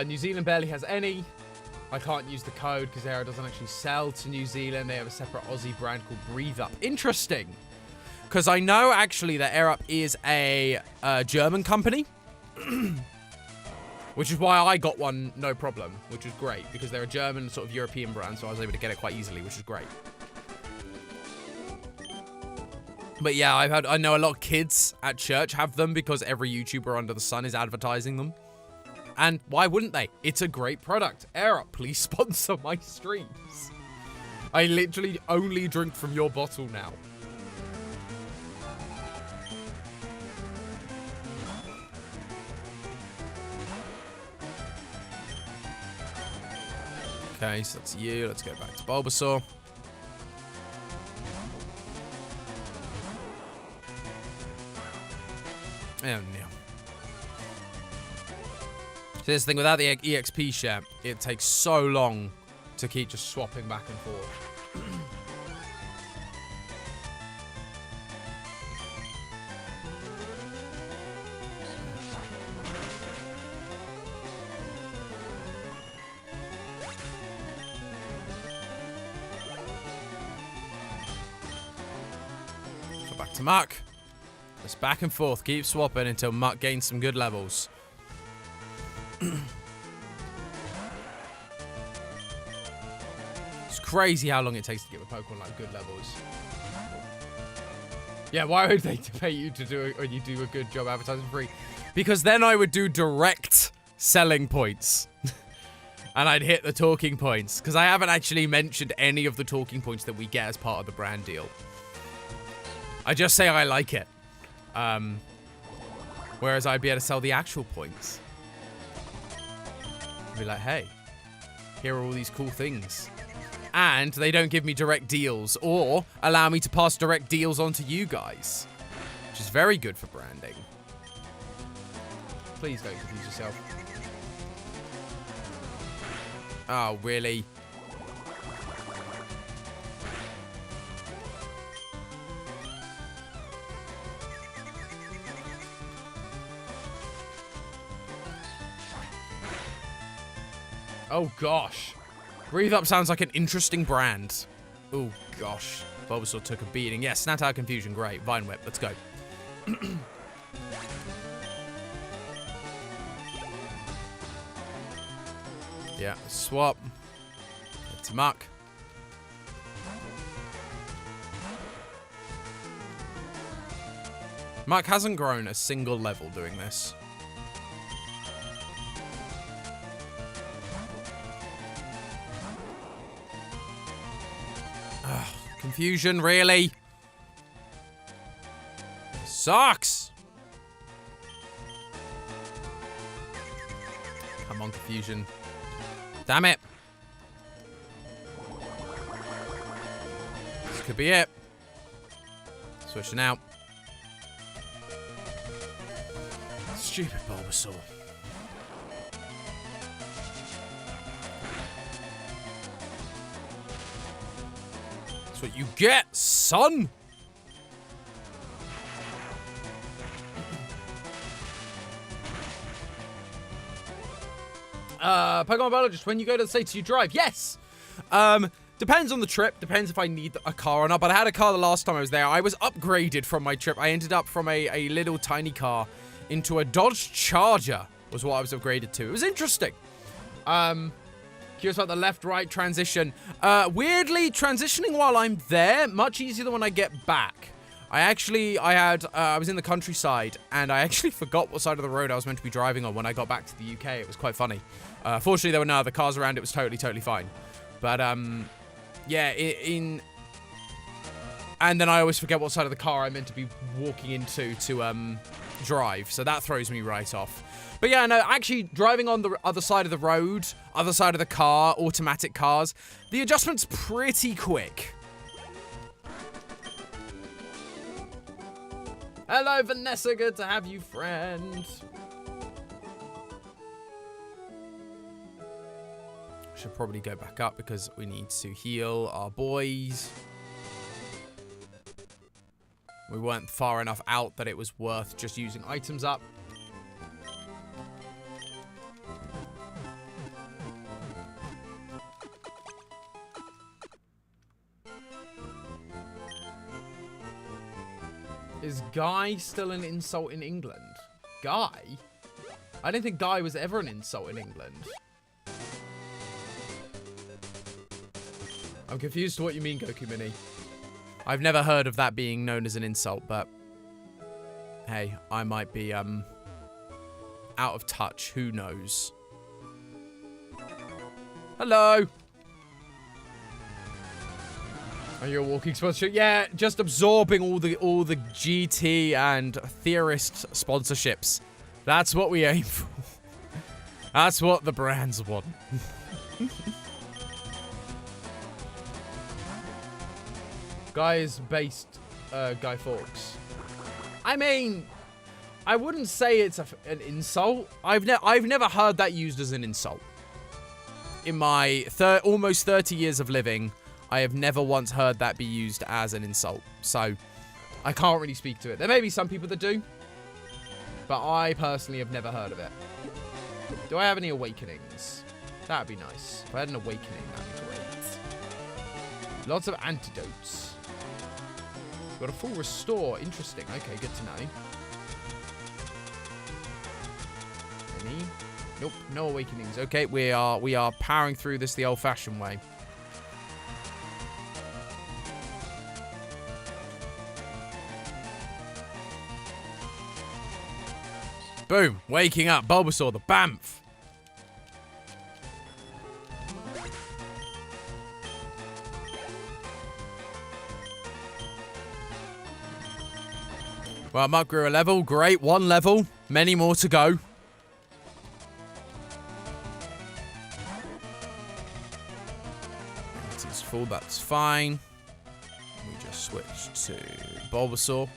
New Zealand barely has any. I can't use the code because Aero doesn't actually sell to New Zealand. They have a separate Aussie brand called Breathe Up. Interesting. Because I know, actually, that Air Up is a German company. Which is why I got one, no problem. Which is great, because they're a German sort of European brand, so I was able to get it quite easily, which is great. But yeah, I know a lot of kids at church have them because every YouTuber under the sun is advertising them. And why wouldn't they? It's a great product. Air Up, please sponsor my streams. I literally only drink from your bottle now. Okay, so that's you. Let's go back to Bulbasaur. Oh, no. So this thing, without the EXP share, it takes so long to keep just swapping back and forth. Go back to Muck. Just back and forth, keep swapping until Muck gains some good levels. It's crazy how long it takes to get a Pokemon like good levels. Yeah, why would they pay you to do it when you do a good job advertising free? Because then I would do direct selling points. And I'd hit the talking points. Because I haven't actually mentioned any of the talking points that we get as part of the brand deal. I just say I like it. Whereas I'd be able to sell the actual points. Be like, hey, here are all these cool things. And they don't give me direct deals or allow me to pass direct deals on to you guys. Which is very good for branding. Please don't confuse yourself. Oh, really? Oh, gosh. Breathe Up sounds like an interesting brand. Oh, gosh. Bulbasaur took a beating. Yes, Snap Out Confusion. Great. Vine Whip. Let's go. Yeah, swap. It's Muck. Muck hasn't grown a single level doing this. Ugh, confusion, really? Sucks! Come on, confusion. Damn it. This could be it. Switching out. Stupid Bulbasaur. That's what you get, son! Pokemon biologist, when you go to the States, you drive? Yes! Depends on the trip. Depends if I need a car or not. But I had a car the last time I was there. I was upgraded from my trip. I ended up from a little tiny car into a Dodge Charger was what I was upgraded to. It was interesting. Curious about the left-right transition. Weirdly, transitioning while I'm there, much easier than when I get back. I was in the countryside, and I actually forgot what side of the road I was meant to be driving on when I got back to the UK. It was quite funny. Fortunately, there were no other cars around. It was totally fine. But, yeah, and then I always forget what side of the car I'm meant to be walking into to, drive. So that throws me right off. But yeah, no, actually driving on the other side of the road, other side of the car, automatic cars, the adjustment's pretty quick. Hello, Vanessa. Good to have you, friend. Should probably go back up because we need to heal our boys. We weren't far enough out that it was worth just using items up. Is guy still an insult in England? Guy? I don't think guy was ever an insult in England. I'm confused to what you mean, Goku Mini. I've never heard of that being known as an insult, but hey, I might be out of touch. Who knows? Hello. Are you a walking sponsorship? Yeah, just absorbing all the GT and theorist sponsorships. That's what we aim for. That's what the brands want. Guy is based Guy Fawkes. I mean, I wouldn't say it's an insult. I've never heard that used as an insult. In my almost 30 years of living, I have never once heard that be used as an insult. So, I can't really speak to it. There may be some people that do, but I personally have never heard of it. Do I have any awakenings? That'd be nice. If I had an awakening, that'd be great. Lots of antidotes. Got a full restore. Interesting. Okay, good to know. Any? Nope, no awakenings. Okay, we are powering through this the old-fashioned way. Boom, waking up Bulbasaur, the Bamf. Well, Muck grew a level. Great, 1 level. Many more to go. It's full, that's fine. We just switched to Bulbasaur.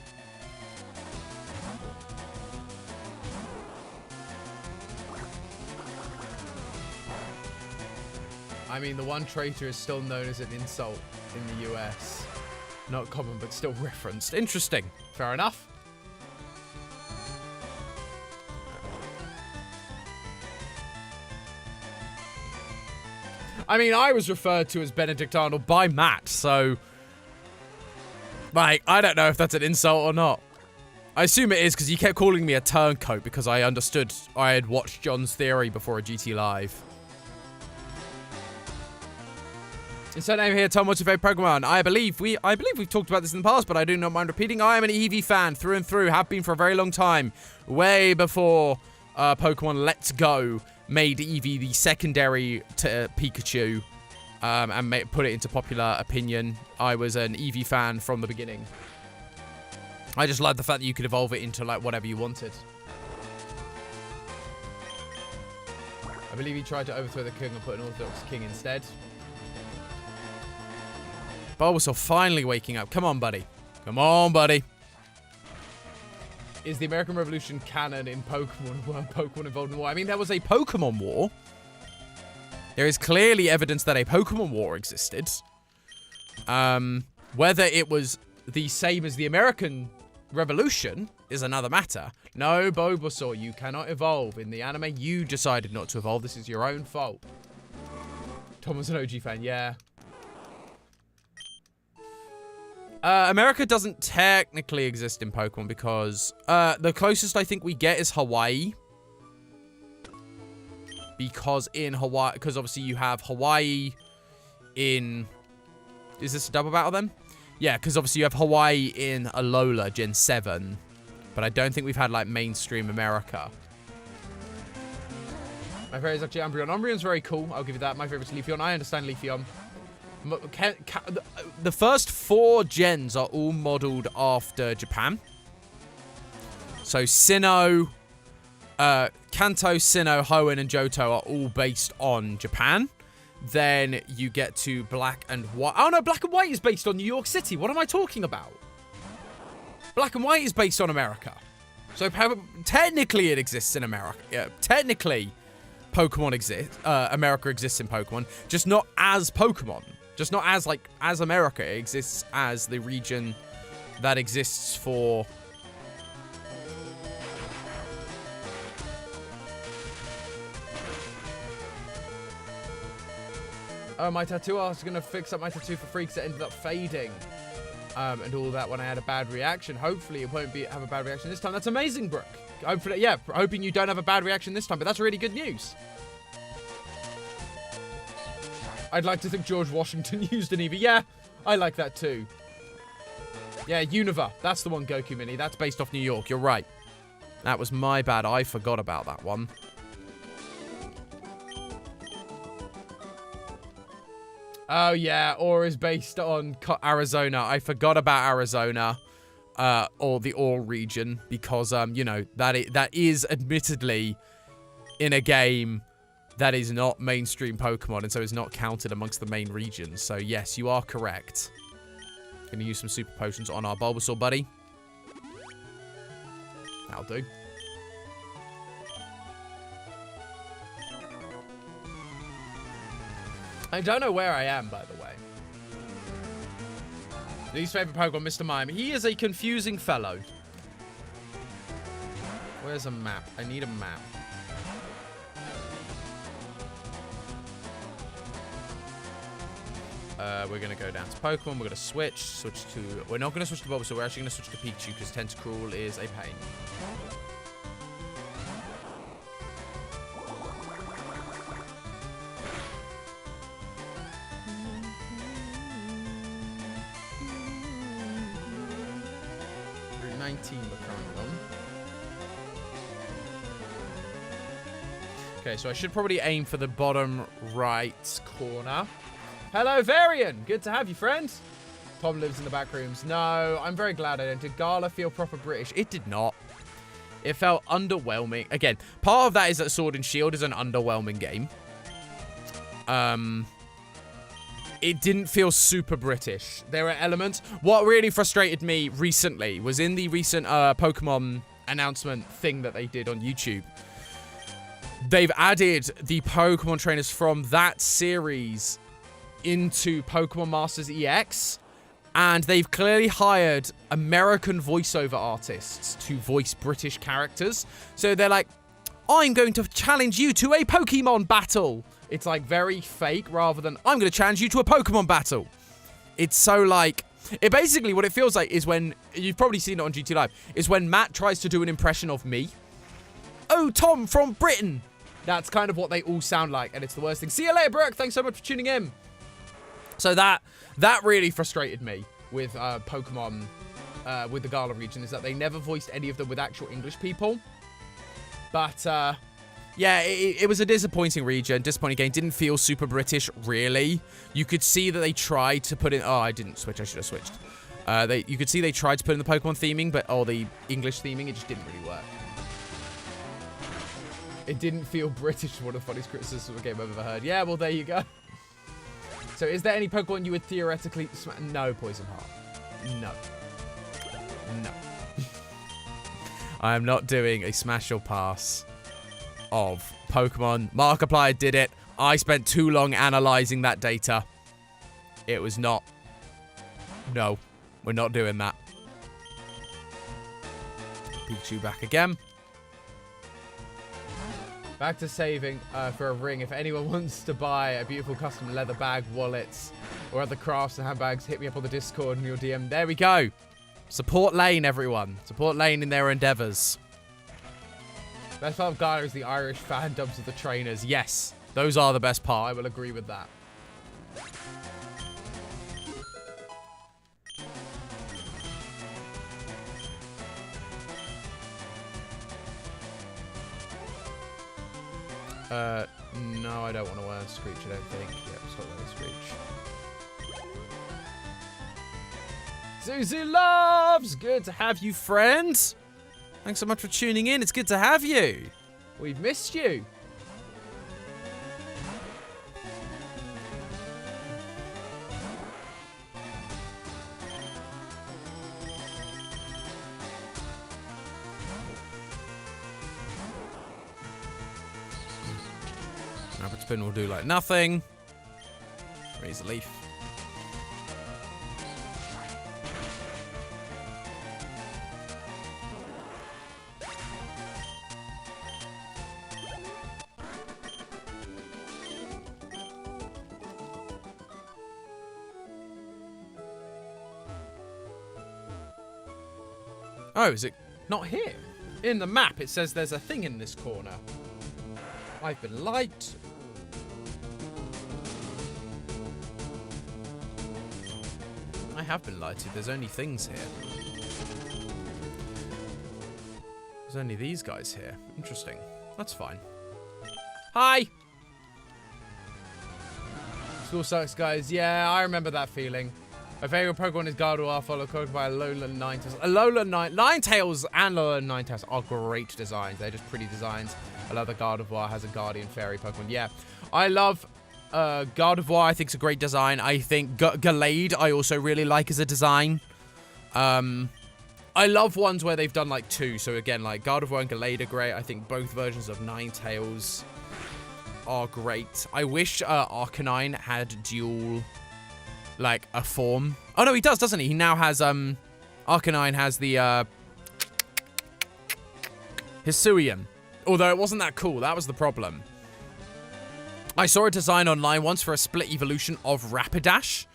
I mean, the one traitor is still known as an insult in the US. Not common, but still referenced. Interesting. Fair enough. I mean, I was referred to as Benedict Arnold by Matt, so... like, I don't know if that's an insult or not. I assume it is, because he kept calling me a turncoat because I understood I had watched John's Theory before a GT Live. Insert name here, Tom, what's your favorite Pokemon? I believe we've talked about this in the past, but I do not mind repeating. I am an Eevee fan through and through, have been for a very long time. Way before Pokemon Let's Go made Eevee the secondary to Pikachu and put it into popular opinion. I was an Eevee fan from the beginning. I just like the fact that you could evolve it into like whatever you wanted. I believe he tried to overthrow the king and put an Orthodox king instead. Bulbasaur finally waking up. Come on, buddy. Come on, buddy. Is the American Revolution canon in Pokemon? Were Pokemon involved in war? I mean, there was a Pokemon War. There is clearly evidence that a Pokemon War existed. Whether it was the same as the American Revolution is another matter. No, Bulbasaur, you cannot evolve. In the anime, you decided not to evolve. This is your own fault. Tom was an OG fan, yeah. America doesn't technically exist in Pokemon because the closest I think we get is Hawaii. Because in Hawaii, because obviously you have Hawaii in... Is this a double battle then? Yeah, because obviously you have Hawaii in Alola Gen 7. But I don't think we've had like mainstream America. My favorite is actually Umbreon. Umbreon's very cool, I'll give you that. My favorite is Leafeon. I understand Leafeon. The first 4 gens are all modeled after Japan. So Sinnoh, Kanto, Sinnoh, Hoenn, and Johto are all based on Japan. Then you get to Black and White. Oh no, Black and White is based on New York City. What am I talking about? Black and White is based on America. So technically it exists in America. Yeah, technically Pokemon exists. America exists in Pokemon. Just not as Pokemon. Just not as, like, as America. It exists as the region that exists for... Oh, my tattoo. I was going to fix up my tattoo for free because it ended up fading. and all that when I had a bad reaction. Hopefully it won't have a bad reaction this time. That's amazing, Brooke. Hopefully, yeah, hoping you don't have a bad reaction this time, but that's really good news. I'd like to think George Washington used an Eevee. Yeah, I like that too. Yeah, Unova. That's the one, Goku Mini. That's based off New York. You're right. That was my bad. I forgot about that one. Oh, yeah. Or is based on Arizona. I forgot about Arizona. Or the All region. Because, you know, that is admittedly in a game that is not mainstream Pokemon. And so is not counted amongst the main regions. So, yes, you are correct. Gonna use some super potions on our Bulbasaur buddy. That'll do. I don't know where I am, by the way. Least favorite Pokemon, Mr. Mime. He is a confusing fellow. Where's a map? I need a map. We're going to go down to Pokemon. We're going to switch to... We're not going to switch to Bulbasaur. We're actually going to switch to Pikachu because Tentacruel is a pain. Route 19 we're currently on. Okay, so I should probably aim for the bottom right corner. Hello, Varian. Good to have you, friend. Tom lives in the back rooms. No, I'm very glad I didn't. Did Gala feel proper British? It did not. It felt underwhelming. Again, part of that is that Sword and Shield is an underwhelming game. It didn't feel super British. There were elements. What really frustrated me recently was in the recent Pokemon announcement thing that they did on YouTube. They've added the Pokemon trainers from that series into Pokemon Masters EX, and they've clearly hired American voiceover artists to voice British characters. So they're like, I'm going to challenge you to a Pokemon battle. It's like very fake rather than I'm going to challenge you to a Pokemon battle. It's so like, it basically what it feels like is when, you've probably seen it on GT Live, is when Matt tries to do an impression of me. Oh, Tom from Britain. That's kind of what they all sound like, and it's the worst thing. See you later, Brooke. Thanks so much for tuning in. So that really frustrated me with Pokemon, with the Gala region, is that they never voiced any of them with actual English people. But, yeah, it was a disappointing region, disappointing game. Didn't feel super British, really. You could see that they tried to put in... Oh, I didn't switch. I should have switched. You could see they tried to put in the Pokemon theming, but the English theming, it just didn't really work. It didn't feel British. One of the funniest criticisms of a game I've ever heard. Yeah, well, there you go. So, is there any Pokemon you would theoretically... No, Poison Heart. No. No. I am not doing a smash or pass of Pokemon. Markiplier did it. I spent too long analysing that data. It was not... No. We're not doing that. Pikachu back again. Back to saving for a ring. If anyone wants to buy a beautiful custom leather bag, wallets, or other crafts and handbags, hit me up on the Discord and your DM. There we go. Support Lane, everyone. Support Lane in their endeavours. Best part of Gaia is the Irish fan dubs of the trainers. Yes, those are the best part. I will agree with that. No, I don't want to wear Screech, I don't think. Yep, it's got Screech. Zuzu Loves! Good to have you, friends. Thanks so much for tuning in. It's good to have you. We've missed you. Rapid Spin will do like nothing. Raise a leaf. Oh, is it not here? In the map, it says there's a thing in this corner. I've been lied to. I have been lied to. There's only things here. There's only these guys here. Interesting. That's fine. Hi! School sucks, guys. Yeah, I remember that feeling. My favorite Pokemon is Gardevoir, followed by Alolan Ninetales. Ninetales and Alolan Ninetales are great designs. They're just pretty designs. I love that Gardevoir has a Guardian Fairy Pokemon. Yeah, I love Gardevoir. I think it's a great design. I think Gallade I also really like as a design. I love ones where they've done like two. So again, like Gardevoir and Gallade are great. I think both versions of Ninetales are great. I wish Arcanine had dual, like, a form. Oh no, he does, doesn't he? He now has Arcanine has the Hisuian. Although it wasn't that cool. That was the problem. I saw a design online once for a split evolution of Rapidash,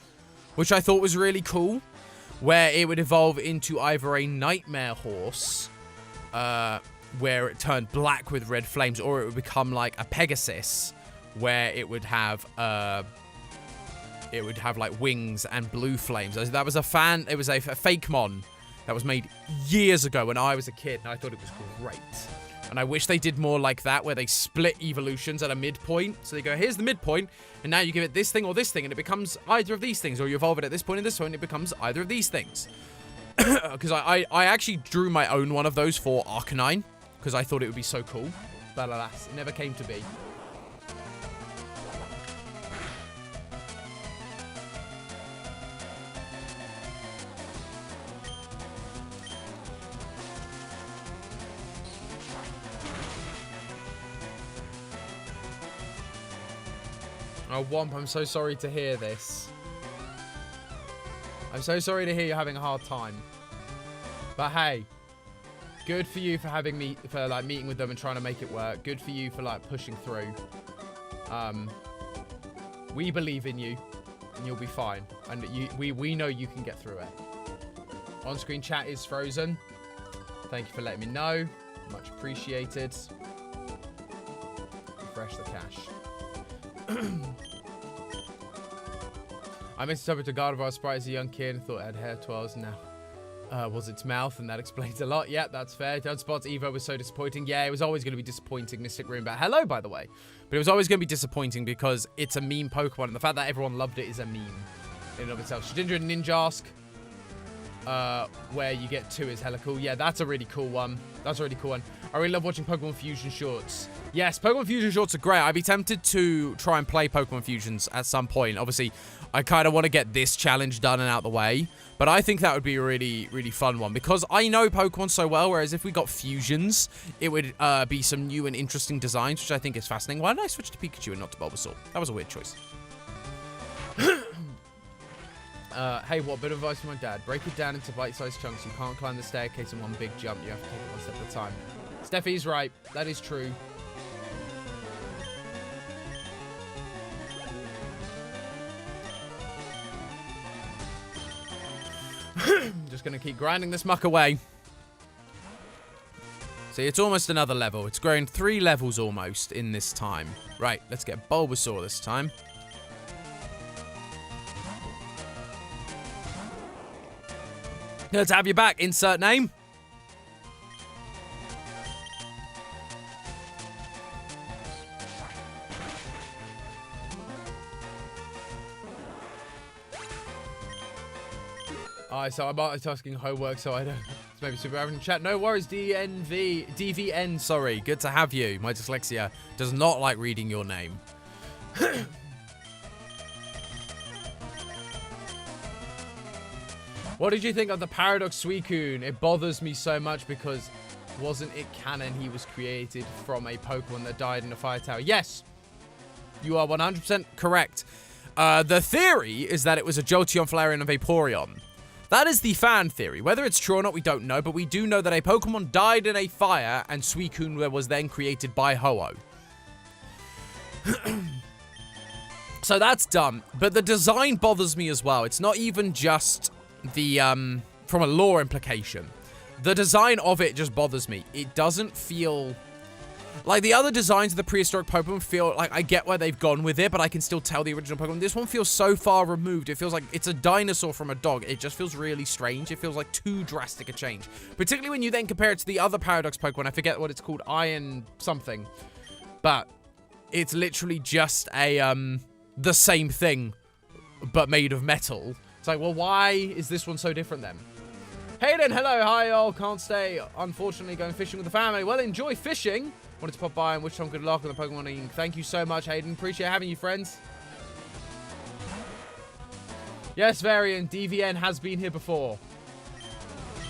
which I thought was really cool, where it would evolve into either a Nightmare Horse, where it turned black with red flames, or it would become like a Pegasus, where it would have like wings and blue flames. That was it was a fake mon that was made years ago when I was a kid, and I thought it was great. And I wish they did more like that, where they split evolutions at a midpoint. So they go, here's the midpoint, and now you give it this thing or this thing, and it becomes either of these things. Or you evolve it at this point and this point, and it becomes either of these things. Because I actually drew my own one of those for Arcanine, because I thought it would be so cool. But alas, it never came to be. Oh, Womp, I'm so sorry to hear this. I'm so sorry to hear you're having a hard time. But hey, good for you for like meeting with them and trying to make it work. Good for you for like pushing through. We believe in you, and you'll be fine. And we know you can get through it. On-screen chat is frozen. Thank you for letting me know. Much appreciated. Refresh the cache. I misinterpreted Gardevoir sprite as a young kid and thought it had hair twirls. Now was its mouth, and that explains a lot. Yep, that's fair. Dunsparce's Evo was so disappointing. Yeah, it was always going to be disappointing. Mystic Roombat. Hello, by the way. But it was always going to be disappointing because it's a meme Pokemon, and the fact that everyone loved it is a meme in and of itself. Shedinja and Ninjask, where you get two is hella cool. Yeah, that's a really cool one. That's a really cool one. I really love watching Pokemon Fusion shorts. Yes, Pokemon Fusion shorts are great. I'd be tempted to try and play Pokemon Fusions at some point. Obviously, I kind of want to get this challenge done and out the way. But I think that would be a really, really fun one. Because I know Pokemon so well, whereas if we got Fusions, it would be some new and interesting designs, which I think is fascinating. Why did I switch to Pikachu and not to Bulbasaur? That was a weird choice. Hey, what bit of advice from my dad? Break it down into bite-sized chunks. You can't climb the staircase in one big jump. You have to take it one step at a time. Steffi's right. That is true. Just going to keep grinding this muck away. See, it's almost another level. It's grown 3 levels almost in this time. Right, let's get Bulbasaur this time. Good to have you back. Insert name. Alright, so I'm multitasking homework, so I don't... It's maybe super average in chat. No worries, DVN, sorry. Good to have you. My dyslexia does not like reading your name. What did you think of the Paradox Suicune? It bothers me so much because wasn't it canon he was created from a Pokemon that died in a fire tower? Yes! You are 100% correct. The theory is that it was a Jolteon, Flareon, and Vaporeon. That is the fan theory. Whether it's true or not, we don't know, but we do know that a Pokemon died in a fire and Suicune was then created by Ho-Oh. So that's dumb. But the design bothers me as well. It's not even just the, from a lore implication. The design of it just bothers me. It doesn't feel... Like, the other designs of the prehistoric Pokemon feel like I get where they've gone with it, but I can still tell the original Pokemon. This one feels so far removed. It feels like it's a dinosaur from a dog. It just feels really strange. It feels like too drastic a change. Particularly when you then compare it to the other Paradox Pokemon. I forget what it's called. Iron something. But it's literally just a, the same thing, but made of metal. It's like, well, why is this one so different then? Hayden, hello, hi all, can't stay. Unfortunately, going fishing with the family. Well, enjoy fishing. Wanted to pop by and wish Tom good luck on the Pokemon. Thank you so much, Hayden. Appreciate having you, friends. Yes, Varian, DVN has been here before.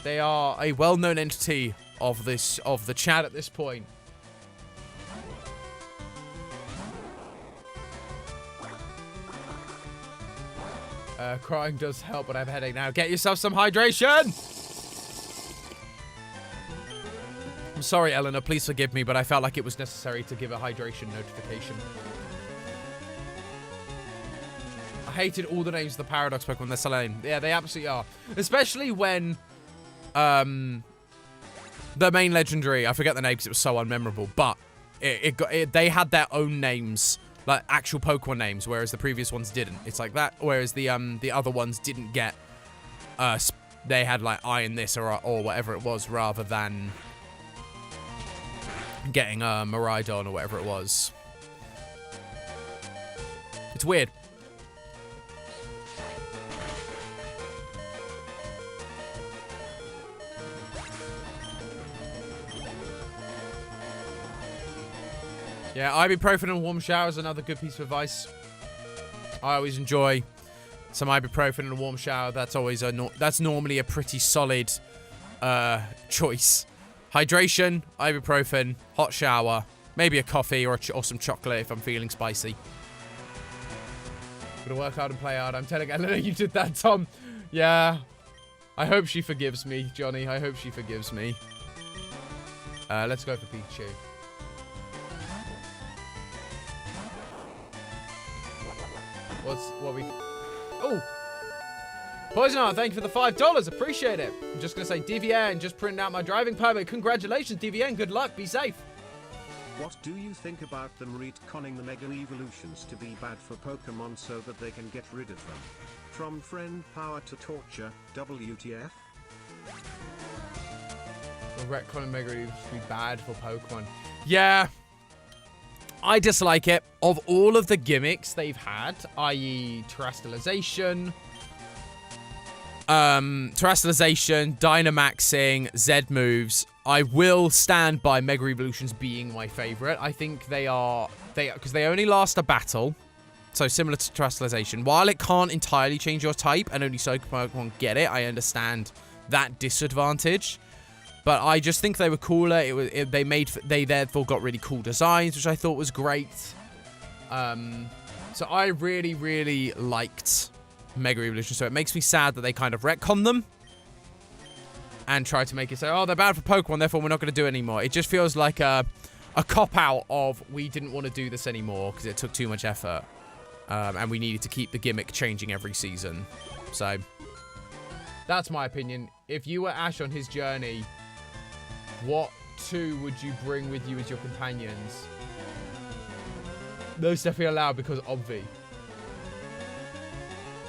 They are a well-known entity of the chat at this point. Crying does help, but I have a headache now. Get yourself some hydration! I'm sorry, Eleanor. Please forgive me, but I felt like it was necessary to give a hydration notification. I hated all the names of the Paradox Pokemon. They're so lame. Yeah, they absolutely are. Especially when the main legendary, I forget the name because it was so unmemorable, but they had their own names, like actual Pokemon names, whereas the previous ones didn't. It's like that, whereas the other ones didn't get, they had like Iron this or whatever it was, rather than getting Miraidon or whatever it was. It's weird. Yeah, ibuprofen and warm shower is another good piece of advice. I always enjoy some ibuprofen and a warm shower. That's always that's normally a pretty solid choice. Hydration, ibuprofen, hot shower, maybe a coffee or some chocolate if I'm feeling spicy. Gonna work hard and play hard. I'm telling Eleanor you did that, Tom. Yeah. I hope she forgives me, Johnny. I hope she forgives me. Let's go for Pikachu. What we... Oh! Poisonar, thank you for the $5. Appreciate it. I'm just going to say DVN, just printing out my driving permit. Congratulations, DVN. Good luck. Be safe. What do you think about them retconning the Mega Evolutions to be bad for Pokemon so that they can get rid of them? From friend power to torture, WTF? The retconning Mega Evolutions to be bad for Pokemon. Yeah. I dislike it. Of all of the gimmicks they've had, i.e. terrestrialization, Dynamaxing, Z moves, I will stand by Mega Evolutions being my favorite. I think because they only last a battle, so similar to terrestrialization. While it can't entirely change your type, and only so Pokemon get it, I understand that disadvantage. But I just think they were cooler. They therefore got really cool designs, which I thought was great. So I really, really liked Mega Evolution. So it makes me sad that they kind of retcon them and try to make it say, oh, they're bad for Pokemon, therefore we're not going to do it anymore. It just feels like a cop-out of we didn't want to do this anymore because it took too much effort. And we needed to keep the gimmick changing every season. So that's my opinion. If you were Ash on his journey, what two would you bring with you as your companions? No, definitely allowed because obvi.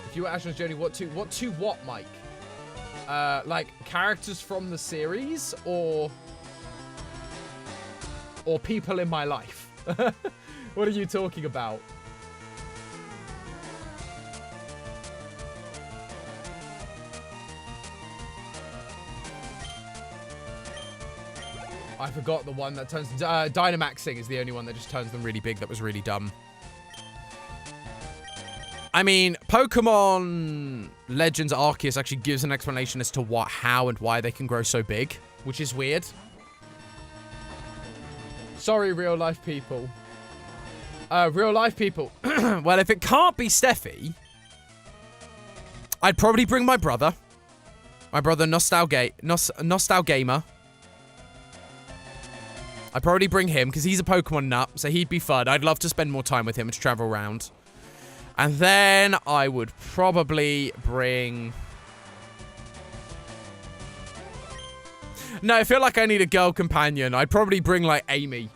If you were Ash on his journey, what two, Mike? Like characters from the series or people in my life? What are you talking about? I forgot the one that turns... Dynamaxing is the only one that just turns them really big. That was really dumb. I mean, Pokemon Legends Arceus actually gives an explanation as to what, how, and why they can grow so big, which is weird. Sorry, real-life people. Real-life people. Well, if it can't be Steffi, I'd probably bring my brother. My brother, Nostalgamer. I'd probably bring him, because he's a Pokemon nut, so he'd be fun. I'd love to spend more time with him and to travel around. And then I would probably bring... No, I feel like I need a girl companion. I'd probably bring, like, Amy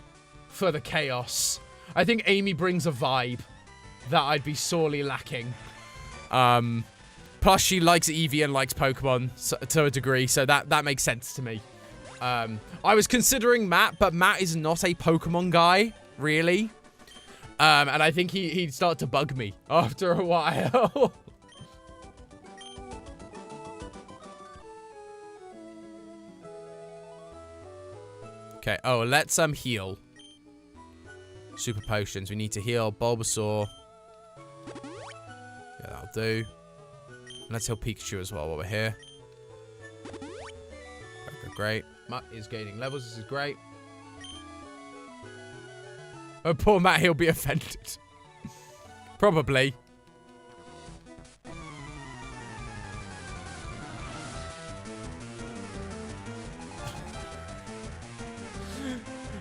for the chaos. I think Amy brings a vibe that I'd be sorely lacking. Plus, she likes Eevee and likes Pokemon to a degree, so that makes sense to me. I was considering Matt, but Matt is not a Pokemon guy, really. And I think he'd start to bug me after a while. Okay, oh, let's heal. Super potions. We need to heal Bulbasaur. Yeah, that'll do. Let's heal Pikachu as well while we're here. Okay, great. Matt is gaining levels. This is great. Oh, poor Matt. He'll be offended. Probably.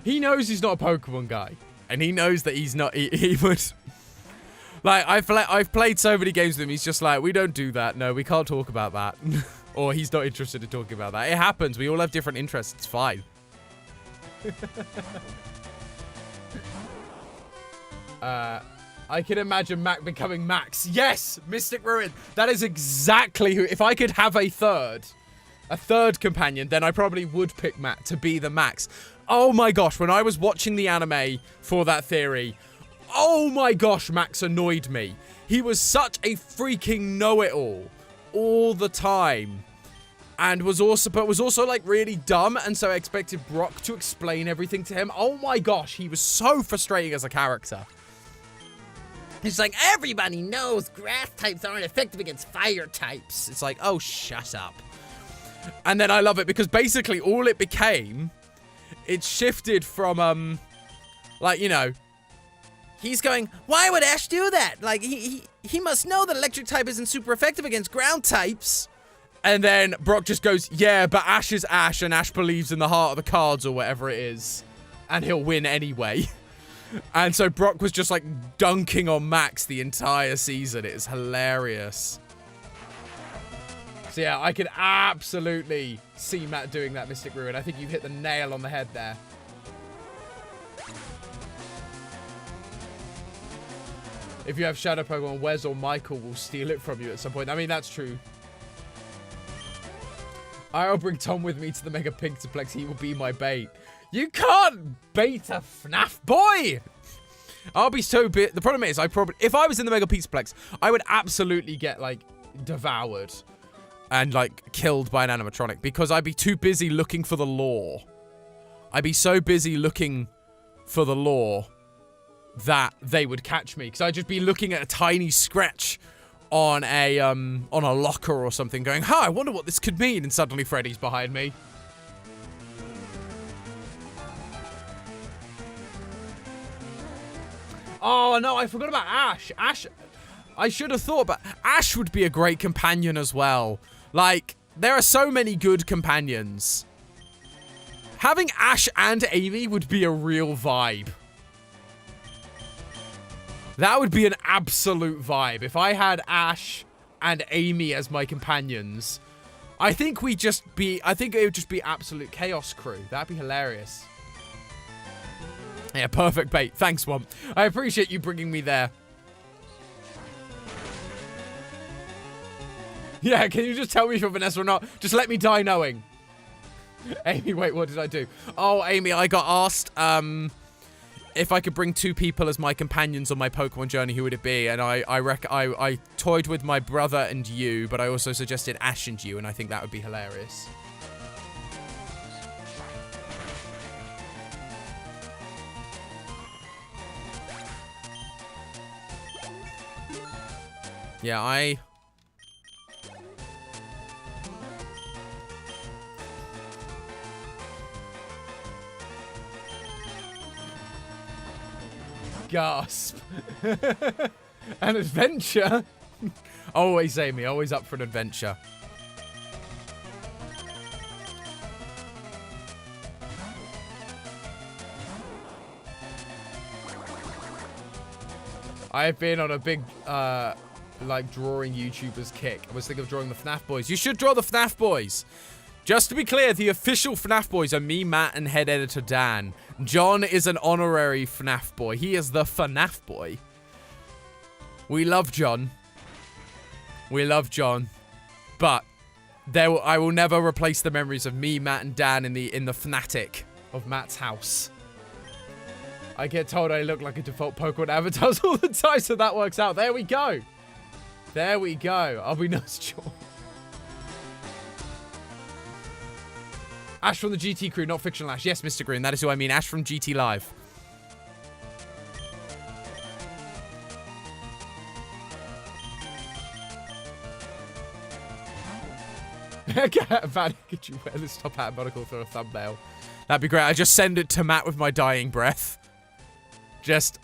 He knows he's not a Pokemon guy. And he knows that he's not... He would... Like, I've played so many games with him, he's just like, we don't do that. No, we can't talk about that. Or he's not interested in talking about that. It happens. We all have different interests. It's fine. I can imagine Mac becoming Max. Yes! Mystic Ruin. That is exactly who... If I could have a third companion, then I probably would pick Matt to be the Max. Oh my gosh, when I was watching the anime for that theory... Oh my gosh, Max annoyed me. He was such a freaking know-it-all all the time. And was also like really dumb, and so I expected Brock to explain everything to him. Oh my gosh, he was so frustrating as a character. He's like, everybody knows grass types aren't effective against fire types. It's like, oh, shut up. And then I love it because basically all it became, it shifted from, like, you know, he's going, why would Ash do that? Like, he must know that electric type isn't super effective against ground types. And then Brock just goes, yeah, but Ash is Ash, and Ash believes in the heart of the cards or whatever it is. And he'll win anyway. And so Brock was just, like, dunking on Max the entire season. It is hilarious. So, yeah, I could absolutely see Matt doing that Mystic Ruin. I think you hit the nail on the head there. If you have Shadow Pokemon, Wes or Michael will steal it from you at some point. I mean, that's true. I'll bring Tom with me to the Mega Pixaplex. He will be my bait. You can't bait a FNAF boy! I'll be so bit. The problem is, if I was in the Mega Pixaplex, I would absolutely get, like, devoured and, like, killed by an animatronic because I'd be too busy looking for the lore. I'd be so busy looking for the lore that they would catch me because I'd just be looking at a tiny scratch on a locker or something going, huh, I wonder what this could mean, and suddenly Freddy's behind me. Oh, no, I forgot about Ash. Ash, I should have thought, but Ash would be a great companion as well. Like, there are so many good companions. Having Ash and Amy would be a real vibe. That would be an absolute vibe. If I had Ash and Amy as my companions, I think it would just be absolute chaos crew. That'd be hilarious. Yeah, perfect bait. Thanks, Swamp. I appreciate you bringing me there. Yeah, can you just tell me if you're Vanessa or not? Just let me die knowing. Amy, wait, what did I do? Oh, Amy, I got asked, if I could bring 2 people as my companions on my Pokemon journey, who would it be? And I toyed with my brother and you, but I also suggested Ash and you, and I think that would be hilarious. Yeah, gasp. An adventure? Always, Amy. Always up for an adventure. I've been on a big, like, drawing YouTubers kick. I was thinking of drawing the FNAF boys. You should draw the FNAF boys. Just to be clear, the official FNAF boys are me, Matt, and head editor Dan. John is an honorary FNAF boy. He is the FNAF boy. We love John. We love John. But I will never replace the memories of me, Matt, and Dan in the Fnatic of Matt's house. I get told I look like a default Pokemon avatar all the time, so that works out. There we go. There we go. I'll be nice, John. Ash from the GT crew, not fictional Ash. Yes, Mr. Green, that is who I mean. Ash from GT Live. Vanny, could you wear this top hat and monocle for a thumbnail? That'd be great. I just send it to Matt with my dying breath. Just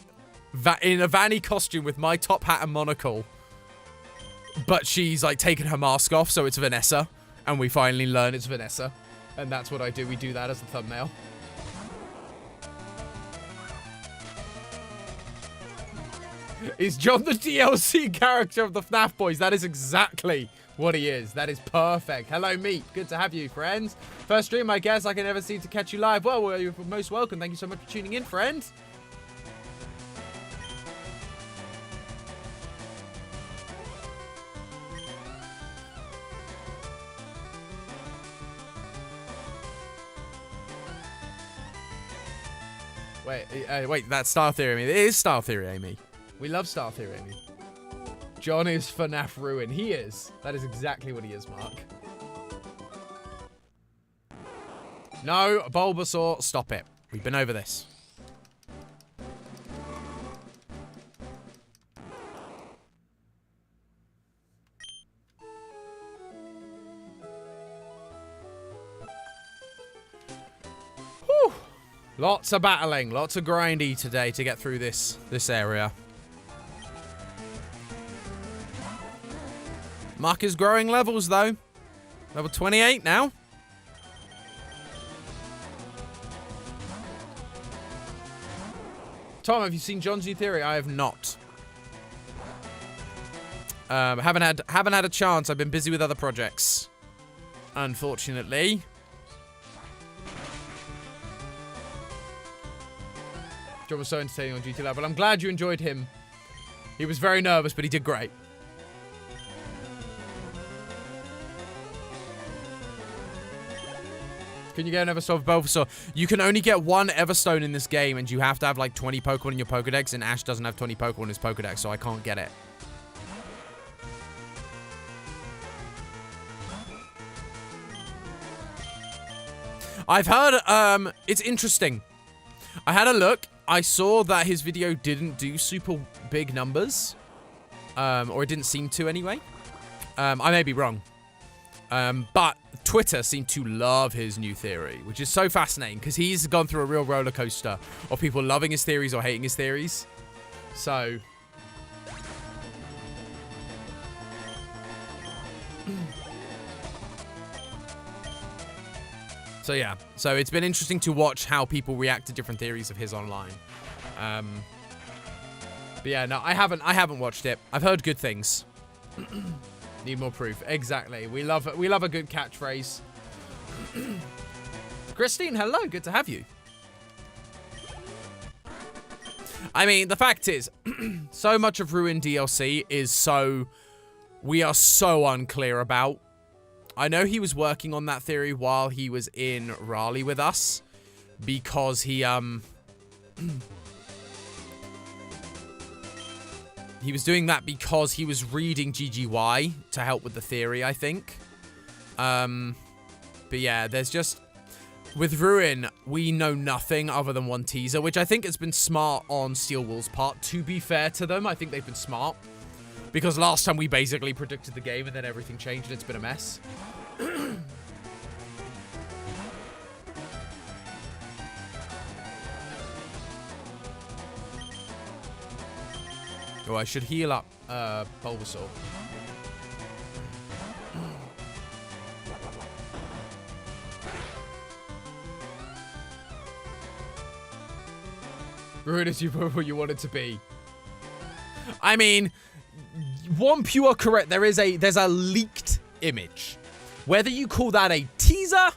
in a Vanny costume with my top hat and monocle. But she's like taking her mask off, so it's Vanessa. And we finally learn it's Vanessa. And that's what I do. We do that as the thumbnail. Is John the DLC character of the FNAF boys? That is exactly what he is. That is perfect. Hello, Meat. Good to have you, friends. First stream, I guess. I can never seem to catch you live. Well, you're most welcome. Thank you so much for tuning in, friends. Wait, that's Star Theory, Amy. It is Star Theory, Amy. We love Star Theory, Amy. John is FNAF Ruin. He is. That is exactly what he is, Mark. No, Bulbasaur, stop it. We've been over this. Whew. Lots of battling, lots of grindy today to get through this area. Mark is growing levels, though. Level 28 now. Tom, have you seen John's new theory? I have not. Haven't had a chance. I've been busy with other projects, unfortunately. John was so entertaining on GT Live. Well, I'm glad you enjoyed him. He was very nervous, but he did great. Can you get an Everstone for Bulbasaur? You can only get one Everstone in this game, and you have to have like 20 Pokemon in your Pokedex, and Ash doesn't have 20 Pokemon in his Pokedex, so I can't get it. I've heard, it's interesting. I had a look. I saw that his video didn't do super big numbers. Or it didn't seem to anyway. I may be wrong. But Twitter seemed to love his new theory, which is so fascinating because he's gone through a real roller coaster of people loving his theories or hating his theories. So yeah. So it's been interesting to watch how people react to different theories of his online. But yeah, no, I haven't watched it. I've heard good things. Need more proof. Exactly. We love a good catchphrase. Christine, hello. Good to have you. I mean, the fact is, so much of Ruin DLC is we are so unclear about. I know he was working on that theory while he was in Raleigh with us, because he was doing that because he was reading GGY to help with the theory, I think. But yeah, there's just... With Ruin, we know nothing other than one teaser, which I think has been smart on Steel Wool's part. To be fair to them, I think they've been smart. Because last time we basically predicted the game and then everything changed and it's been a mess. Oh, I should heal up Bulbasaur. Ruin is what you want it to be. I mean, one pure correct. There's a leaked image Whether you call that a teaser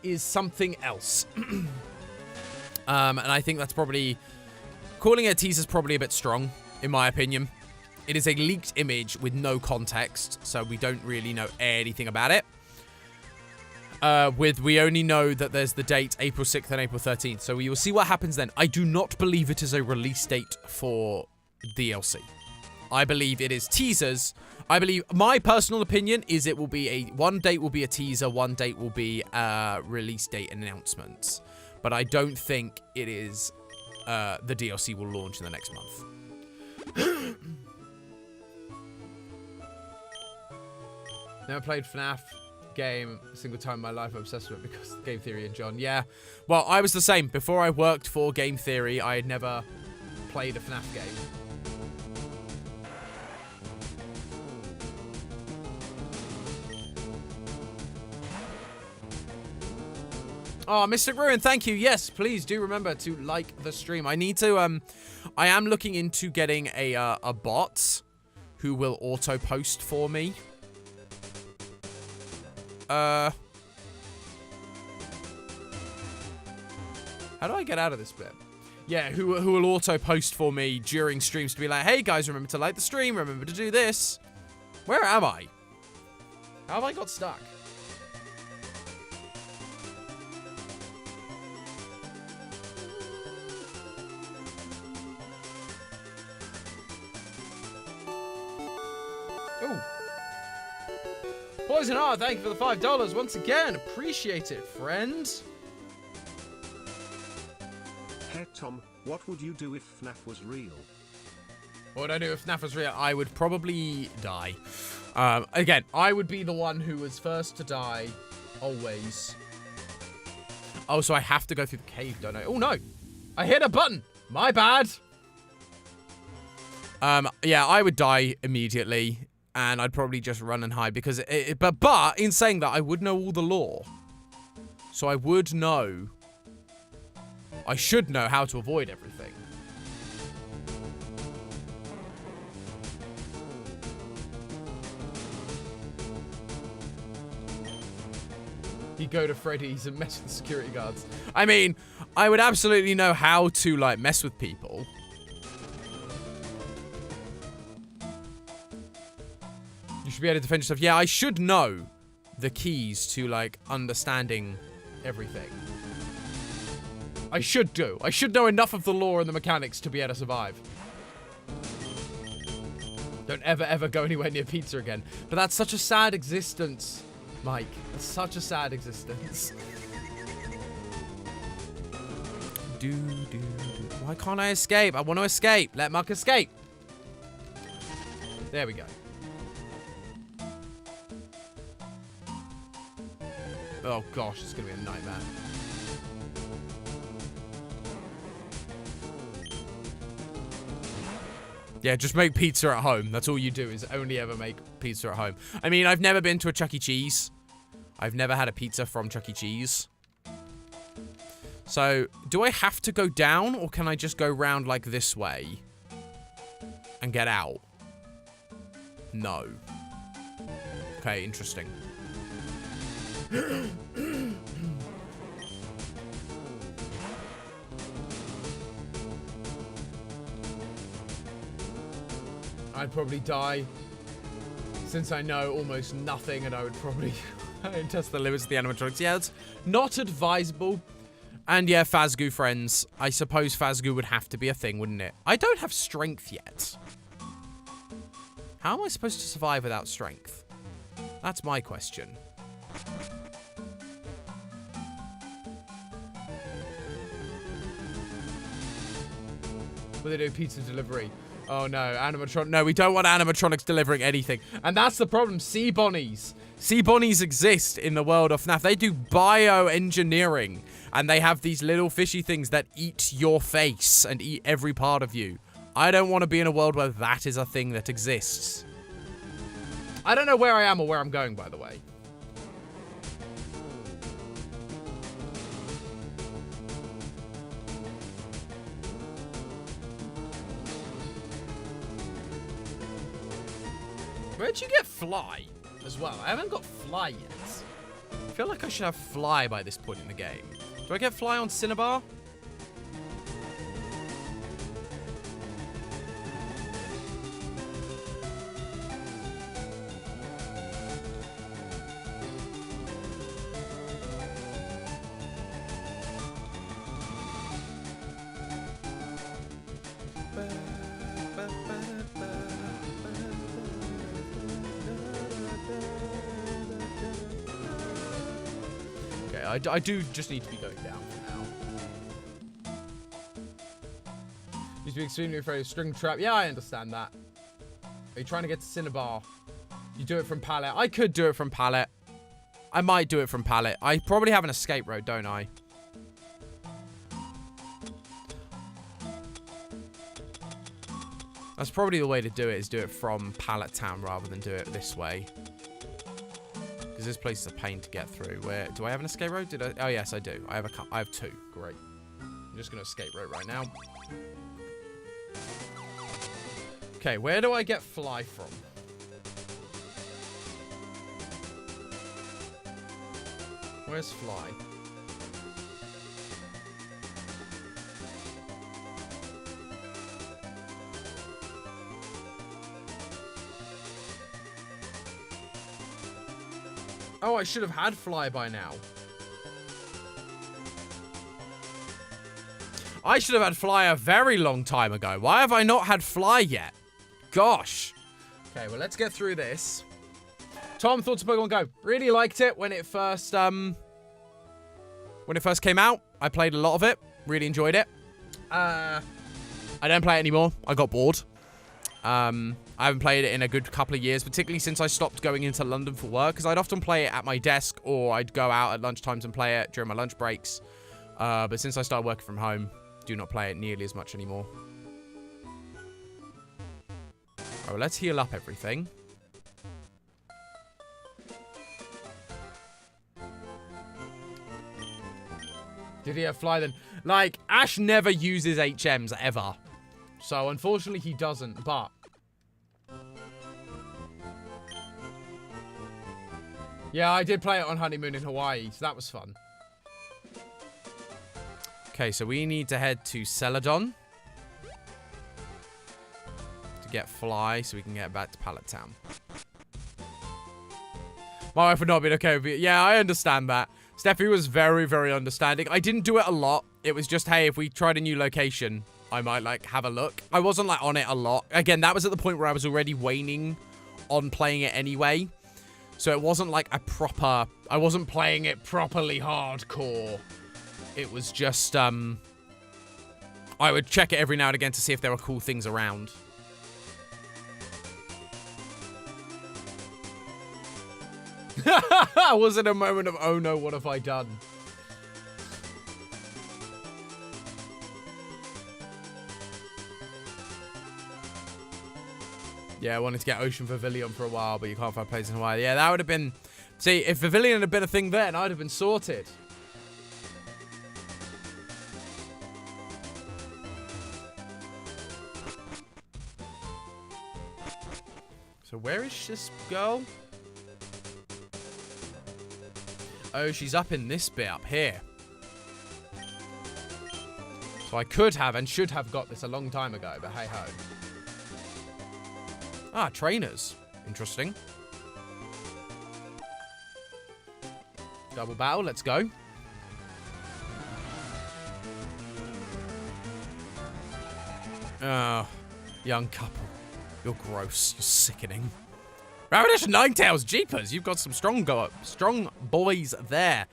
is something else. And I think that's probably... Calling it a teaser is probably a bit strong, in my opinion. It is a leaked image with no context, so we don't really know anything about it. We only know that there's the date April 6th and April 13th, so we will see what happens then. I do not believe it is a release date for DLC. I believe it is teasers. I believe, my personal opinion is it will be one date will be a teaser, one date will be a release date announcement. But I don't think it is, the DLC will launch in the next month. Never played FNAF game a single time in my life. I'm obsessed with it because of Game Theory and John. Yeah. Well, I was the same. Before I worked for Game Theory, I had never played a FNAF game. Oh, Mr. Ruin, thank you. Yes, please do remember to like the stream. I need to, I am looking into getting a bot who will auto-post for me. How do I get out of this bit? Yeah, who will auto-post for me during streams to be like, hey guys, remember to like the stream, remember to do this. Where am I? How have I got stuck? Ooh. Poison Heart, thank you for the $5 once again. Appreciate it, friend. Hey Tom, what would you do if FNAF was real? What would I do if FNAF was real? I would probably die. Again, I would be the one who was first to die, always. Oh, so I have to go through the cave, don't I? Oh, no. I hit a button. My bad. Yeah, I would die immediately. And I'd probably just run and hide because but in saying that, I would know all the lore. So I would know. I should know how to avoid everything. You go to Freddy's and mess with the security guards. I mean, I would absolutely know how to, like, mess with people. You should be able to defend yourself. Yeah, I should know the keys to, like, understanding everything. I should do. I should know enough of the lore and the mechanics to be able to survive. Don't ever go anywhere near pizza again. But that's such a sad existence, Mike. That's such a sad existence. Why can't I escape? I want to escape. Let Muck escape. There we go. Oh gosh, it's gonna be a nightmare. Yeah, just make pizza at home. That's all you do, is only ever make pizza at home. I mean, I've never been to a Chuck E. Cheese. I've never had a pizza from Chuck E. Cheese. So, do I have to go down, or can I just go round like this way and get out? No. Okay, interesting. I'd probably die, since I know almost nothing, and I would probably test the limits of the animatronics. Yeah, it's not advisable. And yeah, Phasgu friends. I suppose Phasgu would have to be a thing, wouldn't it? I don't have strength yet. How am I supposed to survive without strength? That's my question. Will they do pizza delivery? Oh no, animatronics. No, we don't want animatronics delivering anything. And that's the problem. Sea bonnies. Sea bonnies exist in the world of FNAF. They do bioengineering. And they have these little fishy things that eat your face and eat every part of you. I don't want to be in a world where that is a thing that exists. I don't know where I am or where I'm going, by the way. Where'd you get fly as well? I haven't got fly yet. feel like I should have fly by this point in the game. Do I get fly on Cinnabar? I do just need to be going down for now. Used to be extremely afraid of string trap. Yeah, I understand that. Are you trying to get to Cinnabar? You do it from pallet. I could do it from pallet. I might do it from pallet. I probably have an escape road, don't I? That's probably the way to do it, is do it from Pallet Town rather than do it this way. Because this place is a pain to get through. Where do I have an escape road? Did I? Oh yes, I do. I have two. Great. I'm just gonna escape road right now. Okay, where do I get fly from? Where's fly? Oh, I should have had fly by now. I should have had fly a very long time ago. Why have I not had fly yet? Gosh. Okay, well, let's get through this. Tom, thoughts of Pokemon Go. Really liked it when it first came out. I played a lot of it. Really enjoyed it. I don't play it anymore. I got bored. I haven't played it in a good couple of years, particularly since I stopped going into London for work, because I'd often play it at my desk, or I'd go out at lunchtimes and play it during my lunch breaks. But since I started working from home, do not play it nearly as much anymore. Alright, well, let's heal up everything. Did he have fly then? Like, Ash never uses HMs ever. So, unfortunately, he doesn't, but... Yeah, I did play it on Honeymoon in Hawaii, so that was fun. Okay, so we need to head to Celadon. To get fly, so we can get back to Pallet Town. My wife would not be okay with it. Yeah, I understand that. Steffi was very, very understanding. I didn't do it a lot. It was just, hey, if we tried a new location, I might, like, have a look. I wasn't, like, on it a lot. Again, that was at the point where I was already waning on playing it anyway. So it wasn't, like, a proper... I wasn't playing it properly hardcore. It was just, I would check it every now and again to see if there were cool things around. Was it a moment of, oh no, what have I done? Yeah, I wanted to get Ocean Pavilion for a while, but you can't find places in Hawaii. Yeah, that would have been... See, if Pavilion had been a thing then, I'd have been sorted. So where is this girl? Oh, she's up in this bit up here. So I could have and should have got this a long time ago, but hey ho. Ah, trainers. Interesting. Double battle, let's go. Oh, young couple. You're gross. You're sickening. Rapidash and Ninetales, jeepers. You've got some strong boys there.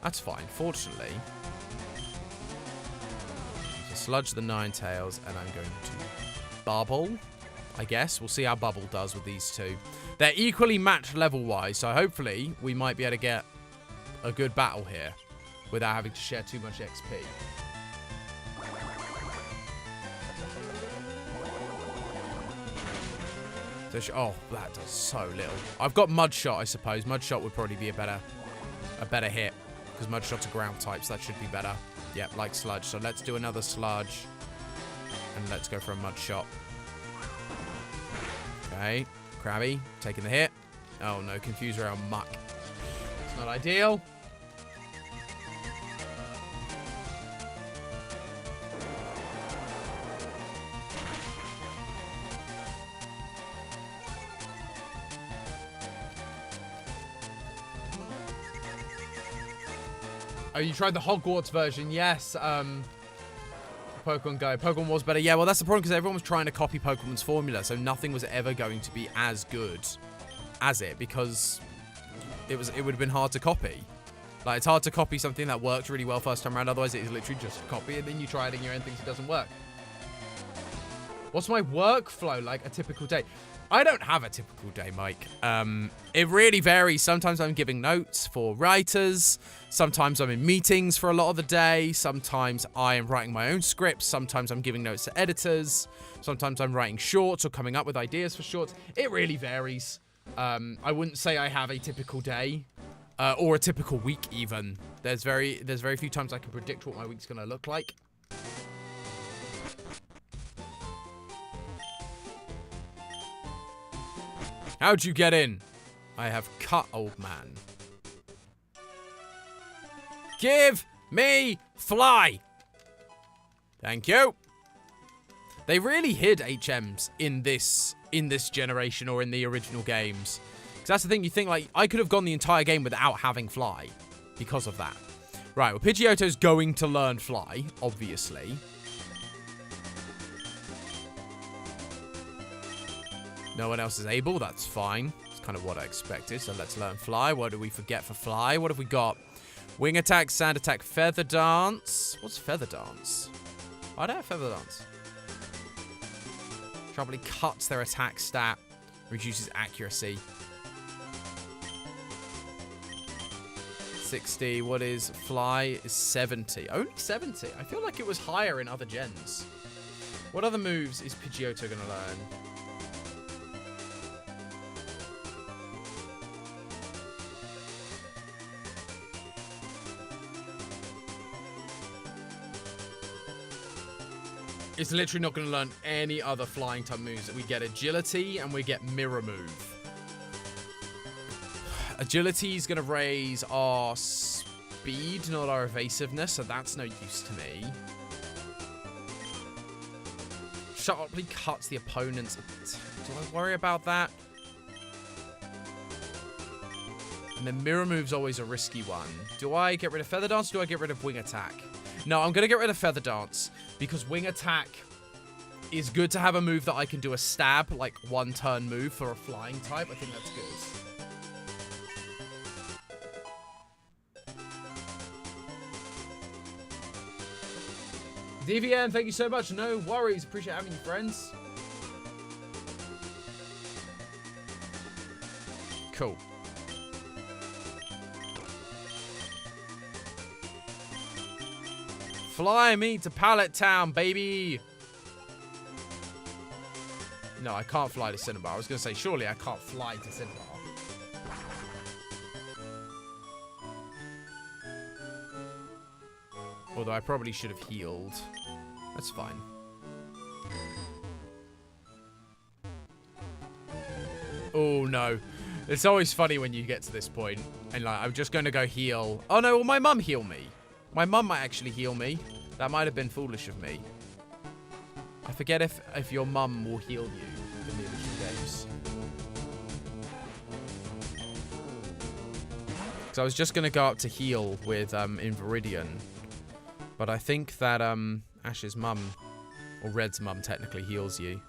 That's fine, fortunately. So sludge the Ninetales, and I'm going to bubble. I guess. We'll see how Bubble does with these two. They're equally matched level-wise, so hopefully we might be able to get a good battle here without having to share too much XP. So oh, that does so little. I've got Mudshot, I suppose. Mudshot would probably be a better hit, because Mudshot's a ground type, so that should be better. Yep, like Sludge. So let's do another Sludge, and let's go for a Mudshot. Okay, Krabby, taking the hit. Oh no, Confuse around Muck. Not ideal. Oh, you tried the Hogwarts version? Yes. Pokemon Go. Pokemon was better. Yeah, well, that's the problem, because everyone was trying to copy Pokemon's formula, so nothing was ever going to be as good as it, because it would have been hard to copy. Like, it's hard to copy something that worked really well first time around, otherwise it is literally just a copy, and then you try it in your end, thinks it doesn't work. What's my workflow like a typical day? I don't have a typical day, Mike. It really varies. Sometimes I'm giving notes for writers. Sometimes I'm in meetings for a lot of the day. Sometimes I am writing my own scripts. Sometimes I'm giving notes to editors. Sometimes I'm writing shorts or coming up with ideas for shorts. It really varies. I wouldn't say I have a typical day or a typical week even. There's very few times I can predict what my week's going to look like. How'd you get in? I have cut, old man. Give me fly. Thank you. They really hid HMs in this generation or in the original games. Because that's the thing, you think, like, I could have gone the entire game without having fly because of that. Right, well, Pidgeotto's going to learn fly, obviously. No one else is able. That's fine. It's kind of what I expected. So let's learn fly. What do we forget for fly? What have we got? Wing attack, sand attack, feather dance. What's feather dance? Why do I have feather dance? Probably cuts their attack stat. Reduces accuracy. 60. What is fly? Is 70. Only 70. I feel like it was higher in other gens. What other moves is Pidgeotto going to learn? It's literally not going to learn any other flying type moves. We get agility and we get mirror move. Agility is going to raise our speed, not our evasiveness, so that's no use to me. Sharply cuts the opponent's... Do I worry about that? And then mirror move's always a risky one. Do I get rid of feather dance or do I get rid of wing attack? No, I'm going to get rid of feather dance. Because wing attack is good to have a move that I can do a stab, like one turn move for a flying type. I think that's good. DVN, thank you so much. No worries. Appreciate having you, friends. Cool. Fly me to Pallet Town, baby. No, I can't fly to Cinnabar. I was going to say, surely I can't fly to Cinnabar. Although I probably should have healed. That's fine. Oh, no. It's always funny when you get to this point. And, like, I'm just going to go heal. Oh, no. Will my mum heal me? My mum might actually heal me. That might have been foolish of me. I forget if your mum will heal you in the original games. Because I was just going to go up to heal with in Viridian. But I think that Ash's mum, or Red's mum, technically heals you.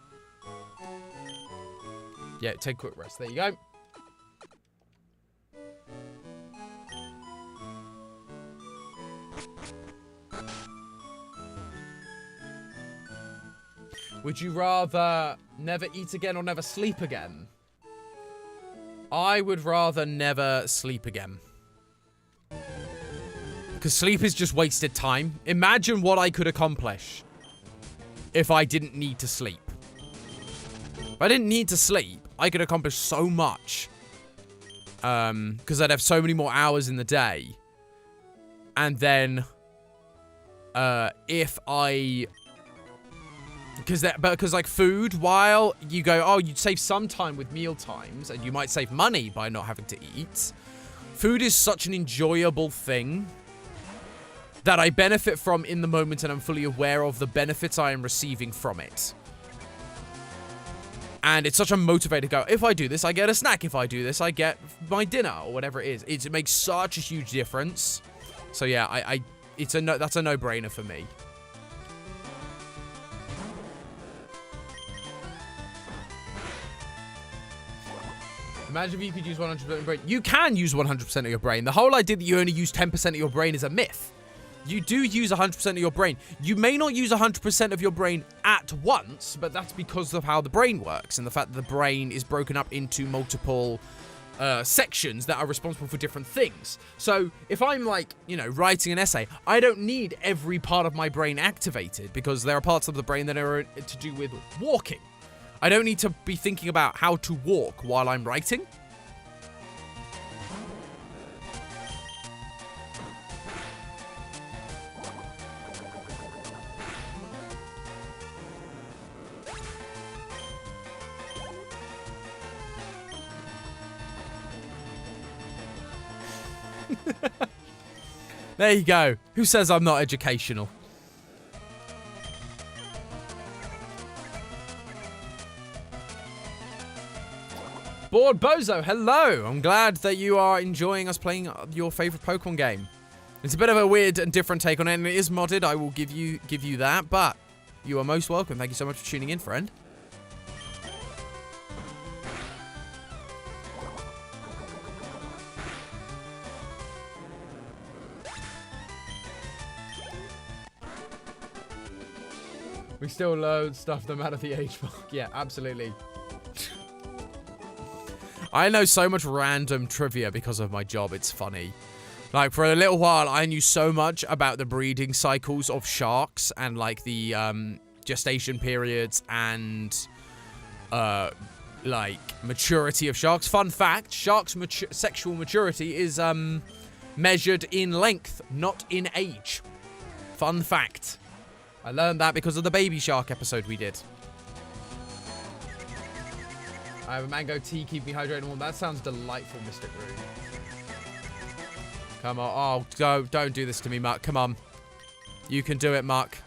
Yeah, take a quick rest. There you go. Would you rather never eat again or never sleep again? I would rather never sleep again. Because sleep is just wasted time. Imagine what I could accomplish if I didn't need to sleep. If I didn't need to sleep, I could accomplish so much. Because I'd have so many more hours in the day. And then, if I... Because like food, while you go, oh, you'd save some time with meal times, and you might save money by not having to eat. Food is such an enjoyable thing that I benefit from in the moment, and I'm fully aware of the benefits I am receiving from it. And it's such a motivator to go, if I do this, I get a snack. If I do this, I get my dinner, or whatever it is. It makes such a huge difference. So yeah, that's a no-brainer for me. Imagine if you could use 100% of your brain. You can use 100% of your brain. The whole idea that you only use 10% of your brain is a myth. You do use 100% of your brain. You may not use 100% of your brain at once, but that's because of how the brain works and the fact that the brain is broken up into multiple sections that are responsible for different things. So if I'm like, you know, writing an essay, I don't need every part of my brain activated because there are parts of the brain that are to do with walking. I don't need to be thinking about how to walk while I'm writing. There you go. Who says I'm not educational? Bored Bozo, hello. I'm glad that you are enjoying us playing your favorite Pokemon game. It's a bit of a weird and different take on it, and it is modded. I will give you that, but you are most welcome. Thank you so much for tuning in, friend. We still load stuff no matter the age mark. Yeah, absolutely. I know so much random trivia because of my job. It's funny. Like, for a little while, I knew so much about the breeding cycles of sharks and, like, the gestation periods and, like, maturity of sharks. Fun fact, sharks' sexual maturity is measured in length, not in age. Fun fact. I learned that because of the baby shark episode we did. I have a mango tea, keep me hydrated and warm. That sounds delightful, Mystic Room. Come on. Oh, don't do this to me, Mark. Come on. You can do it, Mark.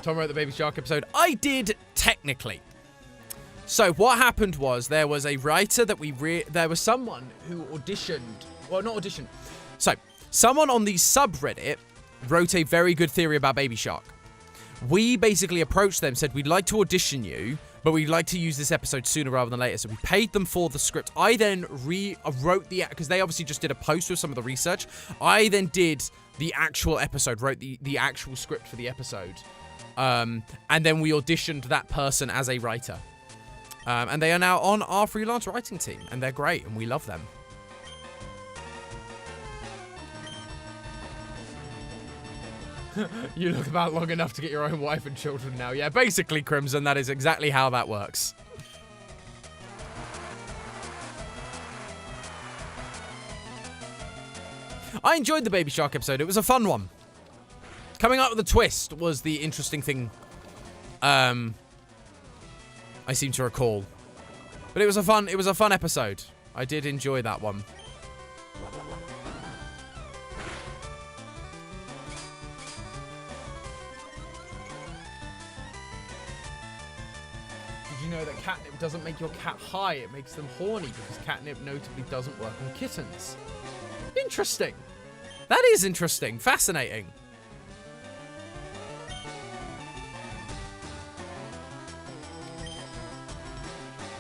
Tom wrote the Baby Shark episode. I did, technically. So what happened was there was a writer that there was someone who auditioned. Well, not auditioned. So someone on the subreddit wrote a very good theory about Baby Shark. We basically approached them, said we'd like to audition you, but we'd like to use this episode sooner rather than later. So we paid them for the script. I then wrote because they obviously just did a post with some of the research. I then did the actual episode, wrote the actual script for the episode. And then we auditioned that person as a writer. And they are now on our freelance writing team. And they're great, and we love them. You look about long enough to get your own wife and children now. Yeah, basically, Crimson, that is exactly how that works. I enjoyed the Baby Shark episode. It was a fun one. Coming up with a twist was the interesting thing I seem to recall. But it was a fun episode. I did enjoy that one. Did you know that catnip doesn't make your cat high? It makes them horny because catnip notably doesn't work on kittens. Interesting. That is interesting. Fascinating.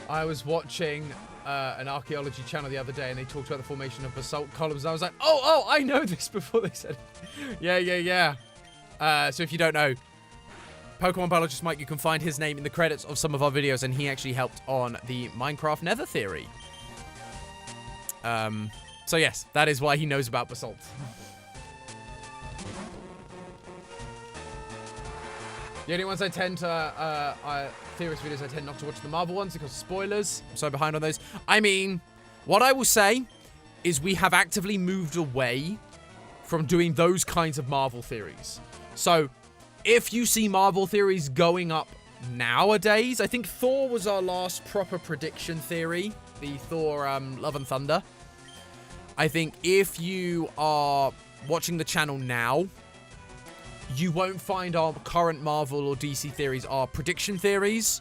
I was watching an archaeology channel the other day, and they talked about the formation of basalt columns. And I was like, oh, I know this before they said it. Yeah. So if you don't know, Pokemon biologist Mike, you can find his name in the credits of some of our videos, and he actually helped on the Minecraft Nether theory. So yes, that is why he knows about basalt. The only ones I tend to, theorist videos, I tend not to watch the Marvel ones because of spoilers. I'm so behind on those. I mean, what I will say is we have actively moved away from doing those kinds of Marvel theories. So if you see Marvel theories going up nowadays, I think Thor was our last proper prediction theory, the Thor Love and Thunder. I think if you are watching the channel now, you won't find our current Marvel or DC theories are prediction theories.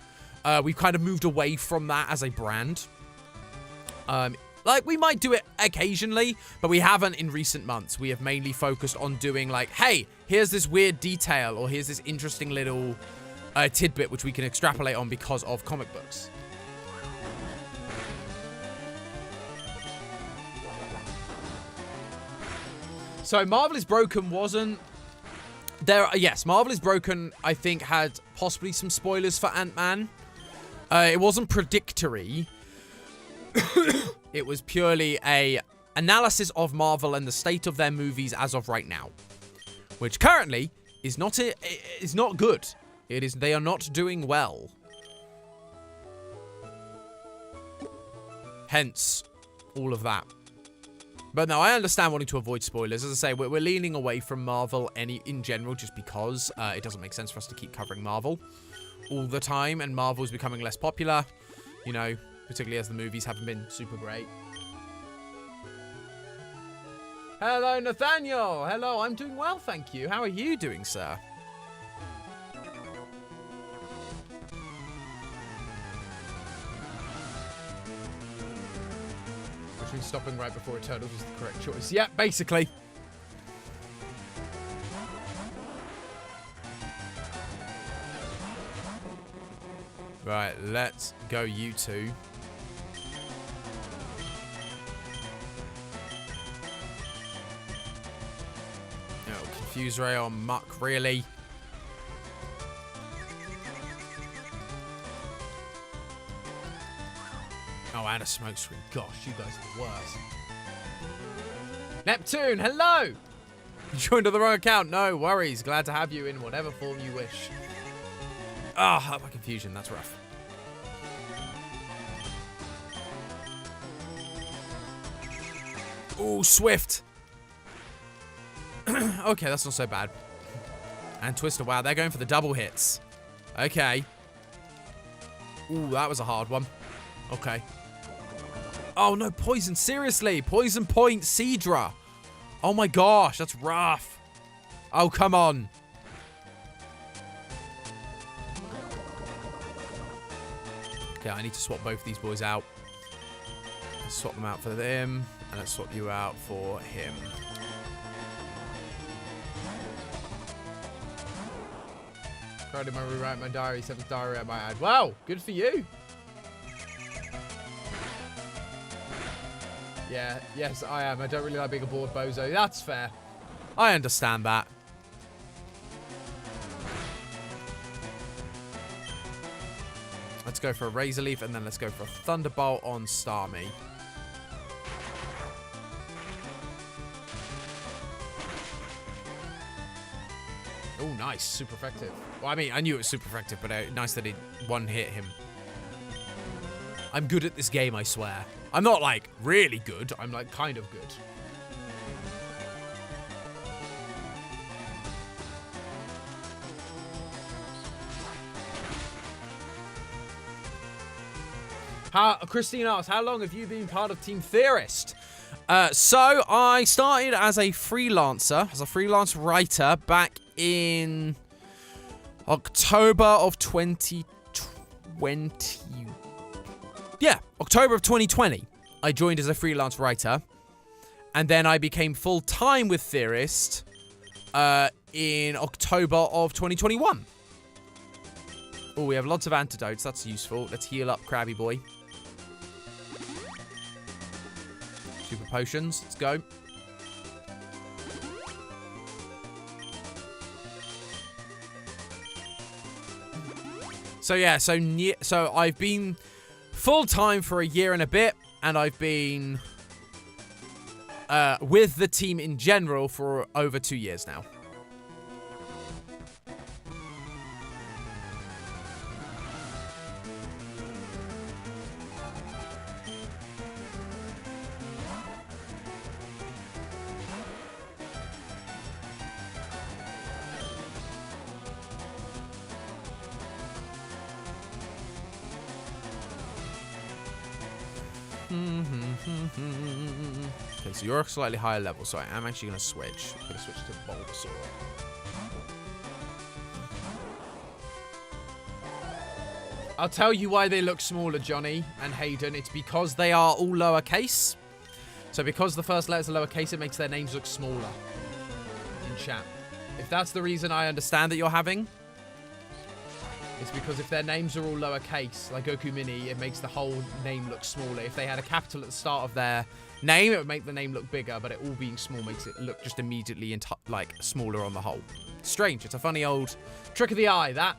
We've kind of moved away from that as a brand. Like, we might do it occasionally, but we haven't in recent months. We have mainly focused on doing, like, hey, here's this weird detail, or here's this interesting little tidbit which we can extrapolate on because of comic books. So, Marvel is Broken wasn't... Yes, Marvel is Broken, I think, had possibly some spoilers for Ant-Man. It wasn't predictory. It was purely a analysis of Marvel and the state of their movies as of right now, which currently is not good. They are not doing well. Hence, all of that. But no, I understand wanting to avoid spoilers. As I say, we're leaning away from Marvel in general just because it doesn't make sense for us to keep covering Marvel all the time, and Marvel is becoming less popular, you know, particularly as the movies haven't been super great. Hello, Nathaniel. Hello, I'm doing well, thank you. How are you doing, sir? Which means stopping right before Eternals is the correct choice. Yeah, basically. Right, let's go, you two. Oh, Confuse Ray on Muck, really? Oh, and a smoke screen. Gosh, you guys are the worst. Neptune, hello! You joined on the wrong account. No worries. Glad to have you in whatever form you wish. Ah, my confusion. That's rough. Ooh, Swift. Okay, that's not so bad. And Twister, wow, they're going for the double hits. Okay. Ooh, that was a hard one. Okay. Oh, no, Poison. Seriously. Poison Point Seadra. Oh, my gosh. That's rough. Oh, come on. Okay, I need to swap both these boys out. Let's swap them out for them. And let's swap you out for him. Currently, I rewrite my diary. 7th diary I might add. Wow, good for you. Yeah, yes, I am. I don't really like being a bored bozo. That's fair. I understand that. Let's go for a Razor Leaf, and then let's go for a Thunderbolt on Starmie. Oh, nice. Super effective. Well, I mean, I knew it was super effective, but nice that it one-hit him. I'm good at this game, I swear. I'm not, like, really good. I'm, like, kind of good. Christine asks, how long have you been part of Team Theorist? So I started as a freelancer, as a freelance writer back in October of 2020. Yeah, October of 2020. I joined as a freelance writer. And then I became full-time with Theorist in October of 2021. Oh, we have lots of antidotes. That's useful. Let's heal up, Krabby Boy. Super potions. Let's go. So yeah, so I've been full-time for a year and a bit, and I've been with the team in general for over 2 years now. Okay, so you're a slightly higher level, so I am actually going to switch. I'm going to switch to Bulbasaur. I'll tell you why they look smaller, Johnny and Hayden. It's because they are all lowercase. So because the first letter's are lowercase, it makes their names look smaller in chat. If that's the reason I understand that you're having, it's because if their names are all lowercase, like Goku Mini, it makes the whole name look smaller. If they had a capital at the start of their name, it would make the name look bigger, but it all being small makes it look just immediately like smaller on the whole. Strange. It's a funny old trick of the eye, that.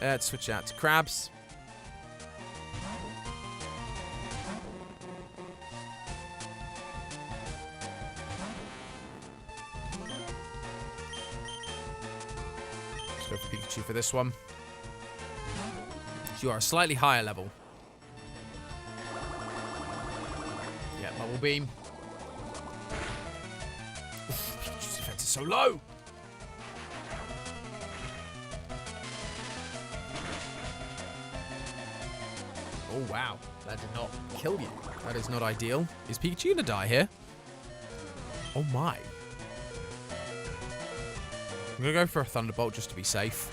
Let's switch out to Crabs. Let's go for Pikachu for this one. So you are a slightly higher level. Yeah, Bubble Beam. Oof, Pikachu's defense is so low. Oh, wow. That did not kill you. That is not ideal. Is Pikachu going to die here? Oh, my. I'm going to go for a Thunderbolt just to be safe.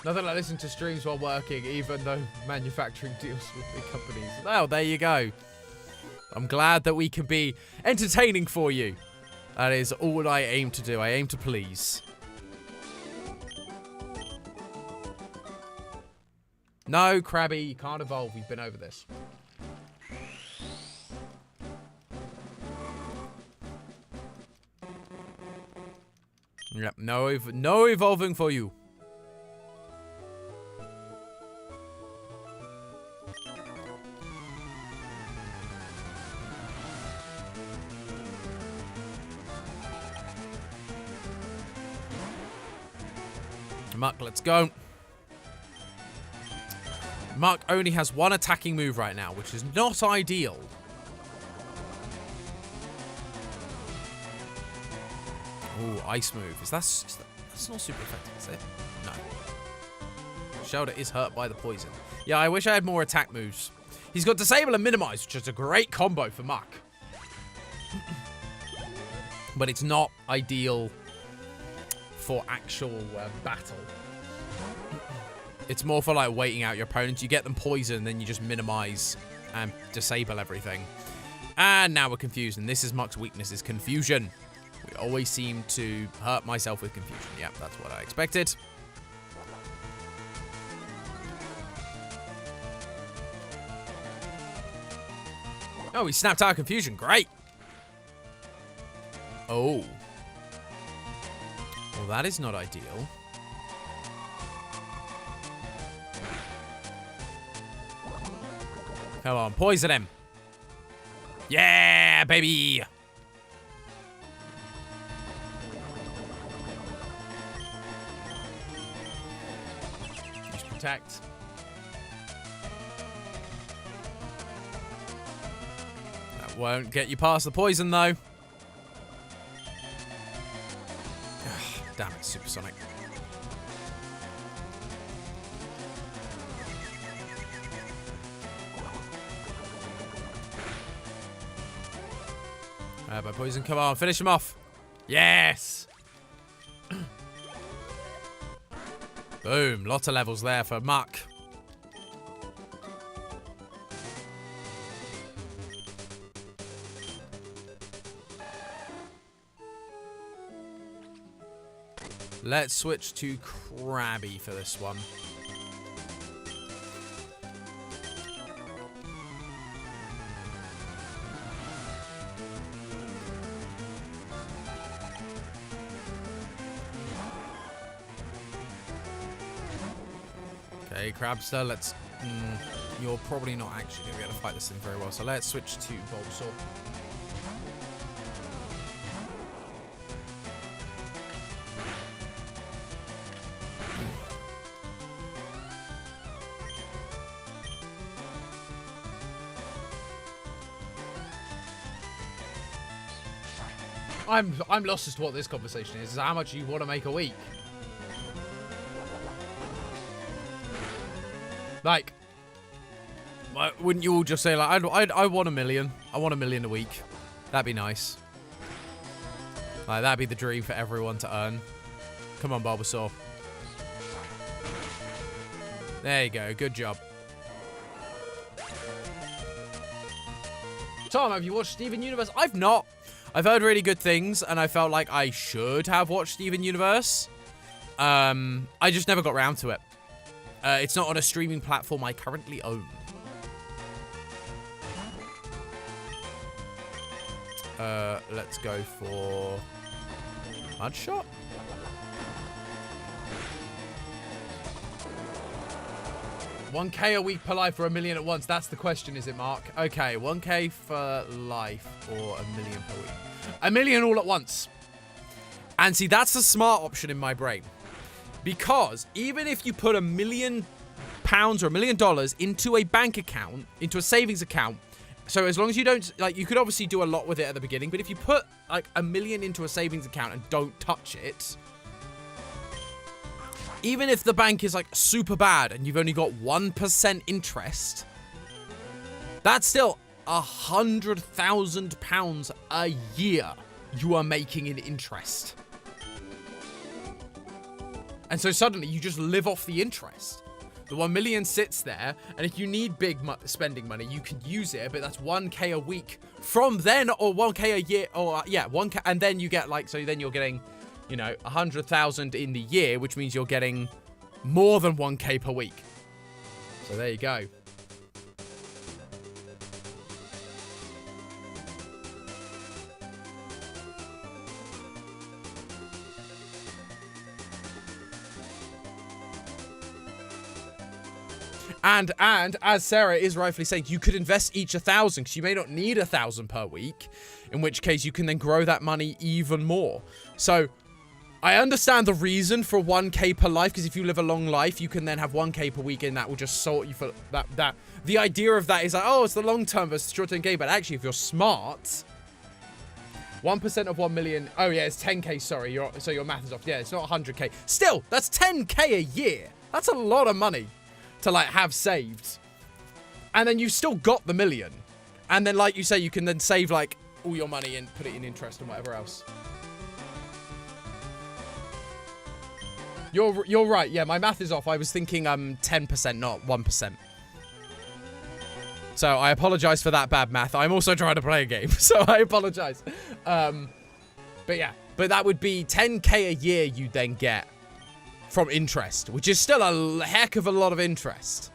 Nothing like listening to streams while working, even though manufacturing deals with big companies. Well, there you go. I'm glad that we can be entertaining for you. That is all I aim to do. I aim to please. No, Krabby, you can't evolve. We've been over this. Yep, no evolving for you. Muck, let's go. Muck only has one attacking move right now, which is not ideal. Ooh, ice move. That's not super effective, is it? No. Shelter is hurt by the poison. Yeah, I wish I had more attack moves. He's got Disable and Minimize, which is a great combo for Muck. But it's not ideal for actual battle. It's more for like waiting out your opponents. You get them poisoned, then you just minimize and disable everything. And now we're confused, and this is Muck's weakness, is confusion. We always seem to hurt myself with confusion. Yep, that's what I expected. Oh, he snapped out of confusion. Great. Oh. Well, that is not ideal. Come on, poison him. Yeah, baby. Use protect. That won't get you past the poison, though. Damn it, Supersonic. By poison, come on, finish him off. Yes! Boom, lot of levels there for Muck. Let's switch to Krabby for this one. Okay, Crabster, let's... you're probably not actually going to be able to fight this thing very well, so let's switch to Bulbasaur. I'm lost as to what this conversation is how much you want to make a week. Like, wouldn't you all just say, like, I want $1 million. I want $1 million a week. That'd be nice. Like, that'd be the dream for everyone to earn. Come on, Bulbasaur. There you go. Good job. Tom, have you watched Steven Universe? I've not. I've heard really good things, and I felt like I should have watched Steven Universe. I just never got around to it. It's not on a streaming platform I currently own. Let's go for Mudshot. $1K a week per life or $1 million at once? That's the question, is it, Mark? Okay, $1K for life or $1 million per week. $1 million all at once. And see, that's the smart option in my brain. Because even if you put £1 million or $1 million into a bank account, into a savings account, so as long as you don't, like, you could obviously do a lot with it at the beginning, but if you put like $1 million into a savings account and don't touch it, even if the bank is like super bad and you've only got 1% interest, that's still £100,000 a year you are making in interest. And so suddenly you just live off the interest. The 1 million sits there, and if you need big spending money, you can use it, but that's 1K a week from then, or 1K a year, or yeah, 1K, and then you get like, so then you're getting, you know, 100,000 in the year, which means you're getting more than 1K per week. So there you go. And as Sarah is rightfully saying, you could invest each 1,000 because you may not need 1,000 per week, in which case you can then grow that money even more. So I understand the reason for 1K per life, because if you live a long life, you can then have 1K per week, and that will just sort you for that. The idea of that is like, oh, it's the long term versus short term game, but actually, if you're smart, 1% of 1 million. Oh yeah, it's 10K. Sorry, so your math is off. Yeah, it's not 100K. Still, that's 10K a year. That's a lot of money to like have saved, and then you've still got the million, and then like you say, you can then save like all your money and put it in interest and whatever else. You're right. Yeah, my math is off. I was thinking 10%, not 1%. So I apologize for that bad math. I'm also trying to play a game, so I apologize. But yeah, but that would be 10K a year you then get from interest, which is still a heck of a lot of interest.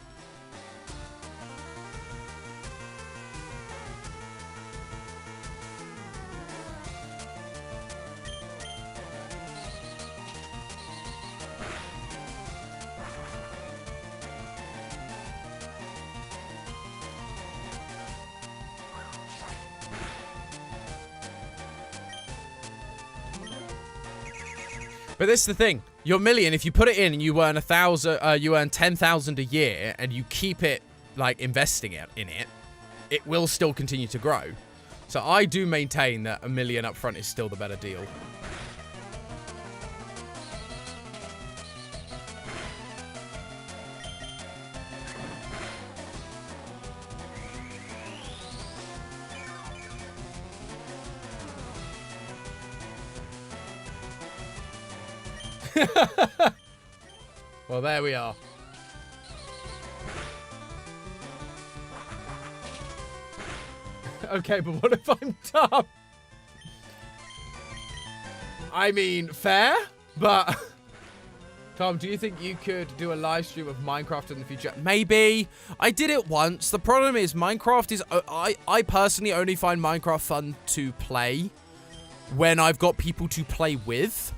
But this is the thing. Your million, if you put it in and you earn 1,000, you earn 10,000 a year, and you keep it like investing it in it, it will still continue to grow. So I do maintain that 1 million up front is still the better deal. Well, there we are. Okay, but what if I'm dumb? I mean, fair, but... Tom, do you think you could do a live stream of Minecraft in the future? Maybe. I did it once. The problem is Minecraft is... I personally only find Minecraft fun to play when I've got people to play with.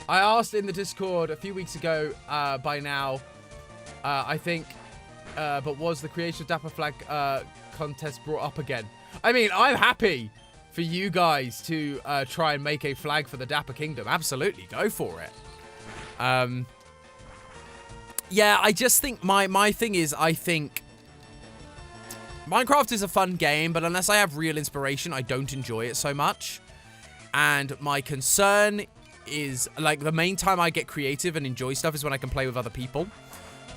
I asked in the Discord a few weeks ago, by now, I think, but was the creation of Dapper flag contest brought up again? I mean, I'm happy for you guys to try and make a flag for the Dapper Kingdom. Absolutely, go for it. Yeah, I just think my thing is, I think Minecraft is a fun game, but unless I have real inspiration, I don't enjoy it so much. And my concern is, like, the main time I get creative and enjoy stuff is when I can play with other people.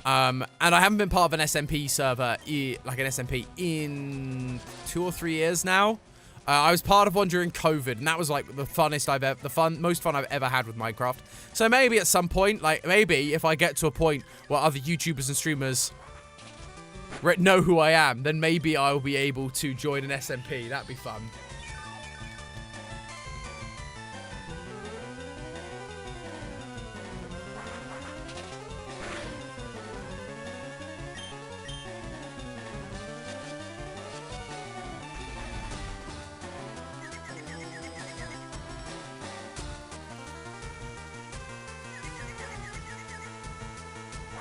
And I haven't been part of an SMP server, like an SMP, in 2 or 3 years now. I was part of one during COVID, and that was like the funnest most fun I've ever had with Minecraft. So maybe at some point, like maybe if I get to a point where other YouTubers and streamers know who I am, then maybe I'll be able to join an SMP. That'd be fun.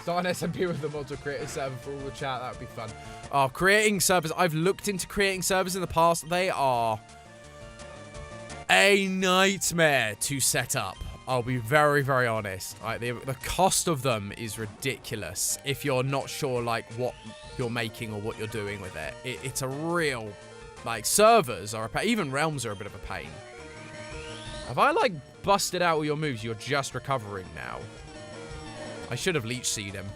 Start an SMP with the mod to create a server for all the chat. That would be fun. Oh, creating servers. I've looked into creating servers in the past. They are a nightmare to set up. I'll be very, very honest. Like, the cost of them is ridiculous if you're not sure, like, what you're making or what you're doing with it. It's a real, like, servers are even realms are a bit of a pain. Have I, like, busted out all your moves? You're just recovering now. I should have leech seed him.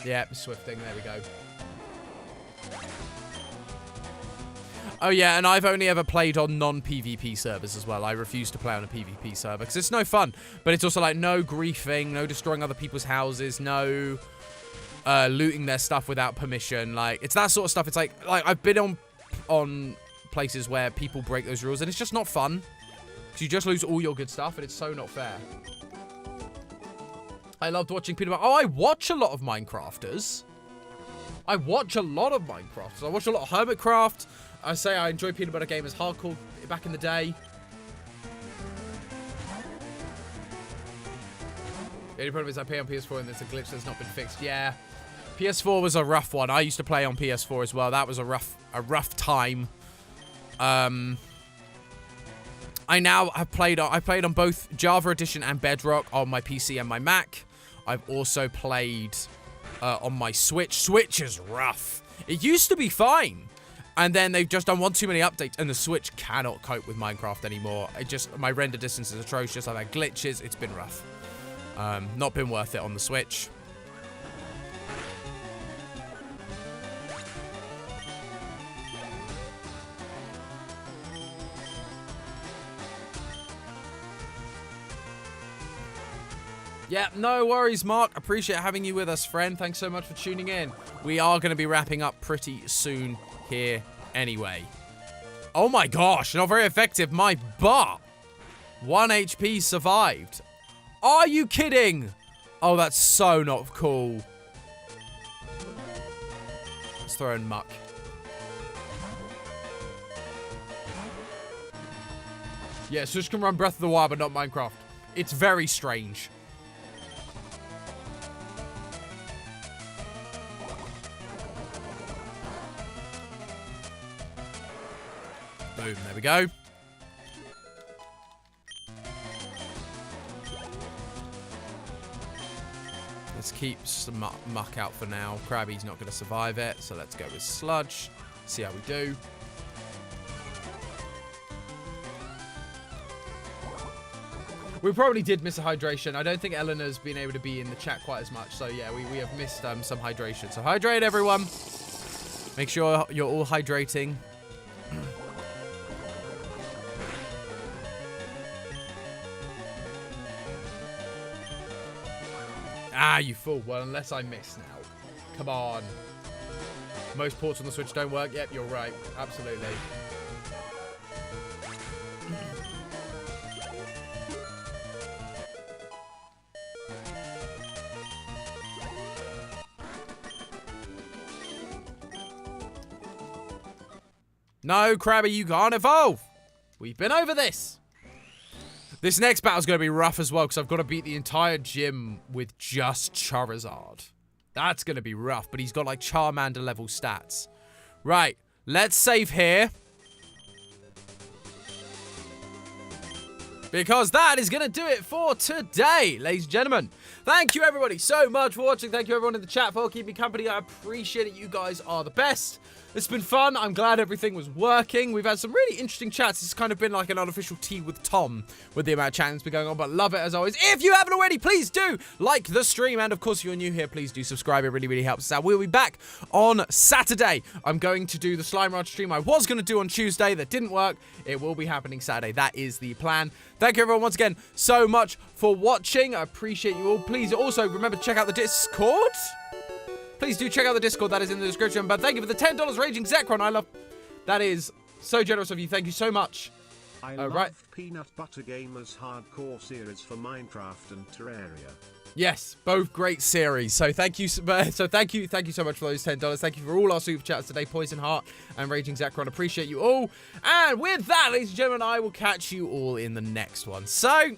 Yeah, swifting. There we go. Oh, yeah, and I've only ever played on non-PvP servers as well. I refuse to play on a PvP server because it's no fun. But it's also like no griefing, no destroying other people's houses, no looting their stuff without permission. Like, it's that sort of stuff. It's like I've been on places where people break those rules, and it's just not fun because you just lose all your good stuff, and it's so not fair. I loved watching people. Oh, I watch a lot of Minecrafters. I watch a lot of Minecrafters. I watch a lot of Hermitcraft. I say I enjoy Peanut Butter Gamers hardcore back in the day. The only problem is I play on PS4 and there's a glitch that's not been fixed. Yeah, PS4 was a rough one. I used to play on PS4 as well. That was a rough time. I played on both Java Edition and Bedrock on my PC and my Mac. I've also played on my Switch. Switch is rough. It used to be fine, and then they've just done one too many updates, and the Switch cannot cope with Minecraft anymore. My render distance is atrocious. I've had glitches. It's been rough. Not been worth it on the Switch. Yeah, no worries, Mark. Appreciate having you with us, friend. Thanks so much for tuning in. We are going to be wrapping up pretty soon here anyway. Oh my gosh, not very effective. My butt. 1 HP survived. Are you kidding? Oh, that's so not cool. Let's throw in muck. Yeah, Switch can run Breath of the Wild, but not Minecraft. It's very strange. Boom, there we go. Let's keep some muck out for now. Krabby's not going to survive it, so let's go with sludge. See how we do. We probably did miss a hydration. I don't think Eleanor's been able to be in the chat quite as much, so yeah, we have missed some hydration. So hydrate, everyone. Make sure you're all hydrating. Ah, you fool. Well, unless I miss now. Come on. Most ports on the Switch don't work. Yep, you're right. Absolutely. No, Krabby, you can't evolve. We've been over this. This next battle's going to be rough as well, because I've got to beat the entire gym with just Charizard. That's going to be rough, but he's got, like, Charmander level stats. Right, let's save here. because that is going to do it for today, ladies and gentlemen. Thank you, everybody, so much for watching. Thank you, everyone in the chat, for keeping me company. I appreciate it. You guys are the best. It's been fun. I'm glad everything was working. We've had some really interesting chats. It's kind of been like an unofficial tea with Tom with the amount of chat that's been going on, but love it as always. If you haven't already, please do like the stream. And of course, if you're new here, please do subscribe. It really, really helps us out. We'll be back on Saturday. I'm going to do the Slime Ranch stream I was going to do on Tuesday. That didn't work. It will be happening Saturday. That is the plan. Thank you, everyone, once again, so much for watching. I appreciate you all. Please also remember to check out the Discord. Please do check out the Discord. That is in the description. But thank you for the $10 Raging Zekron. I love... That is so generous of you. Thank you so much. I love Peanut Butter Gamer's hardcore series for Minecraft and Terraria. Yes, both great series. So thank you so much for those $10. Thank you for all our super chats today, Poison Heart and Raging Zekron. Appreciate you all. And with that, ladies and gentlemen, I will catch you all in the next one. So...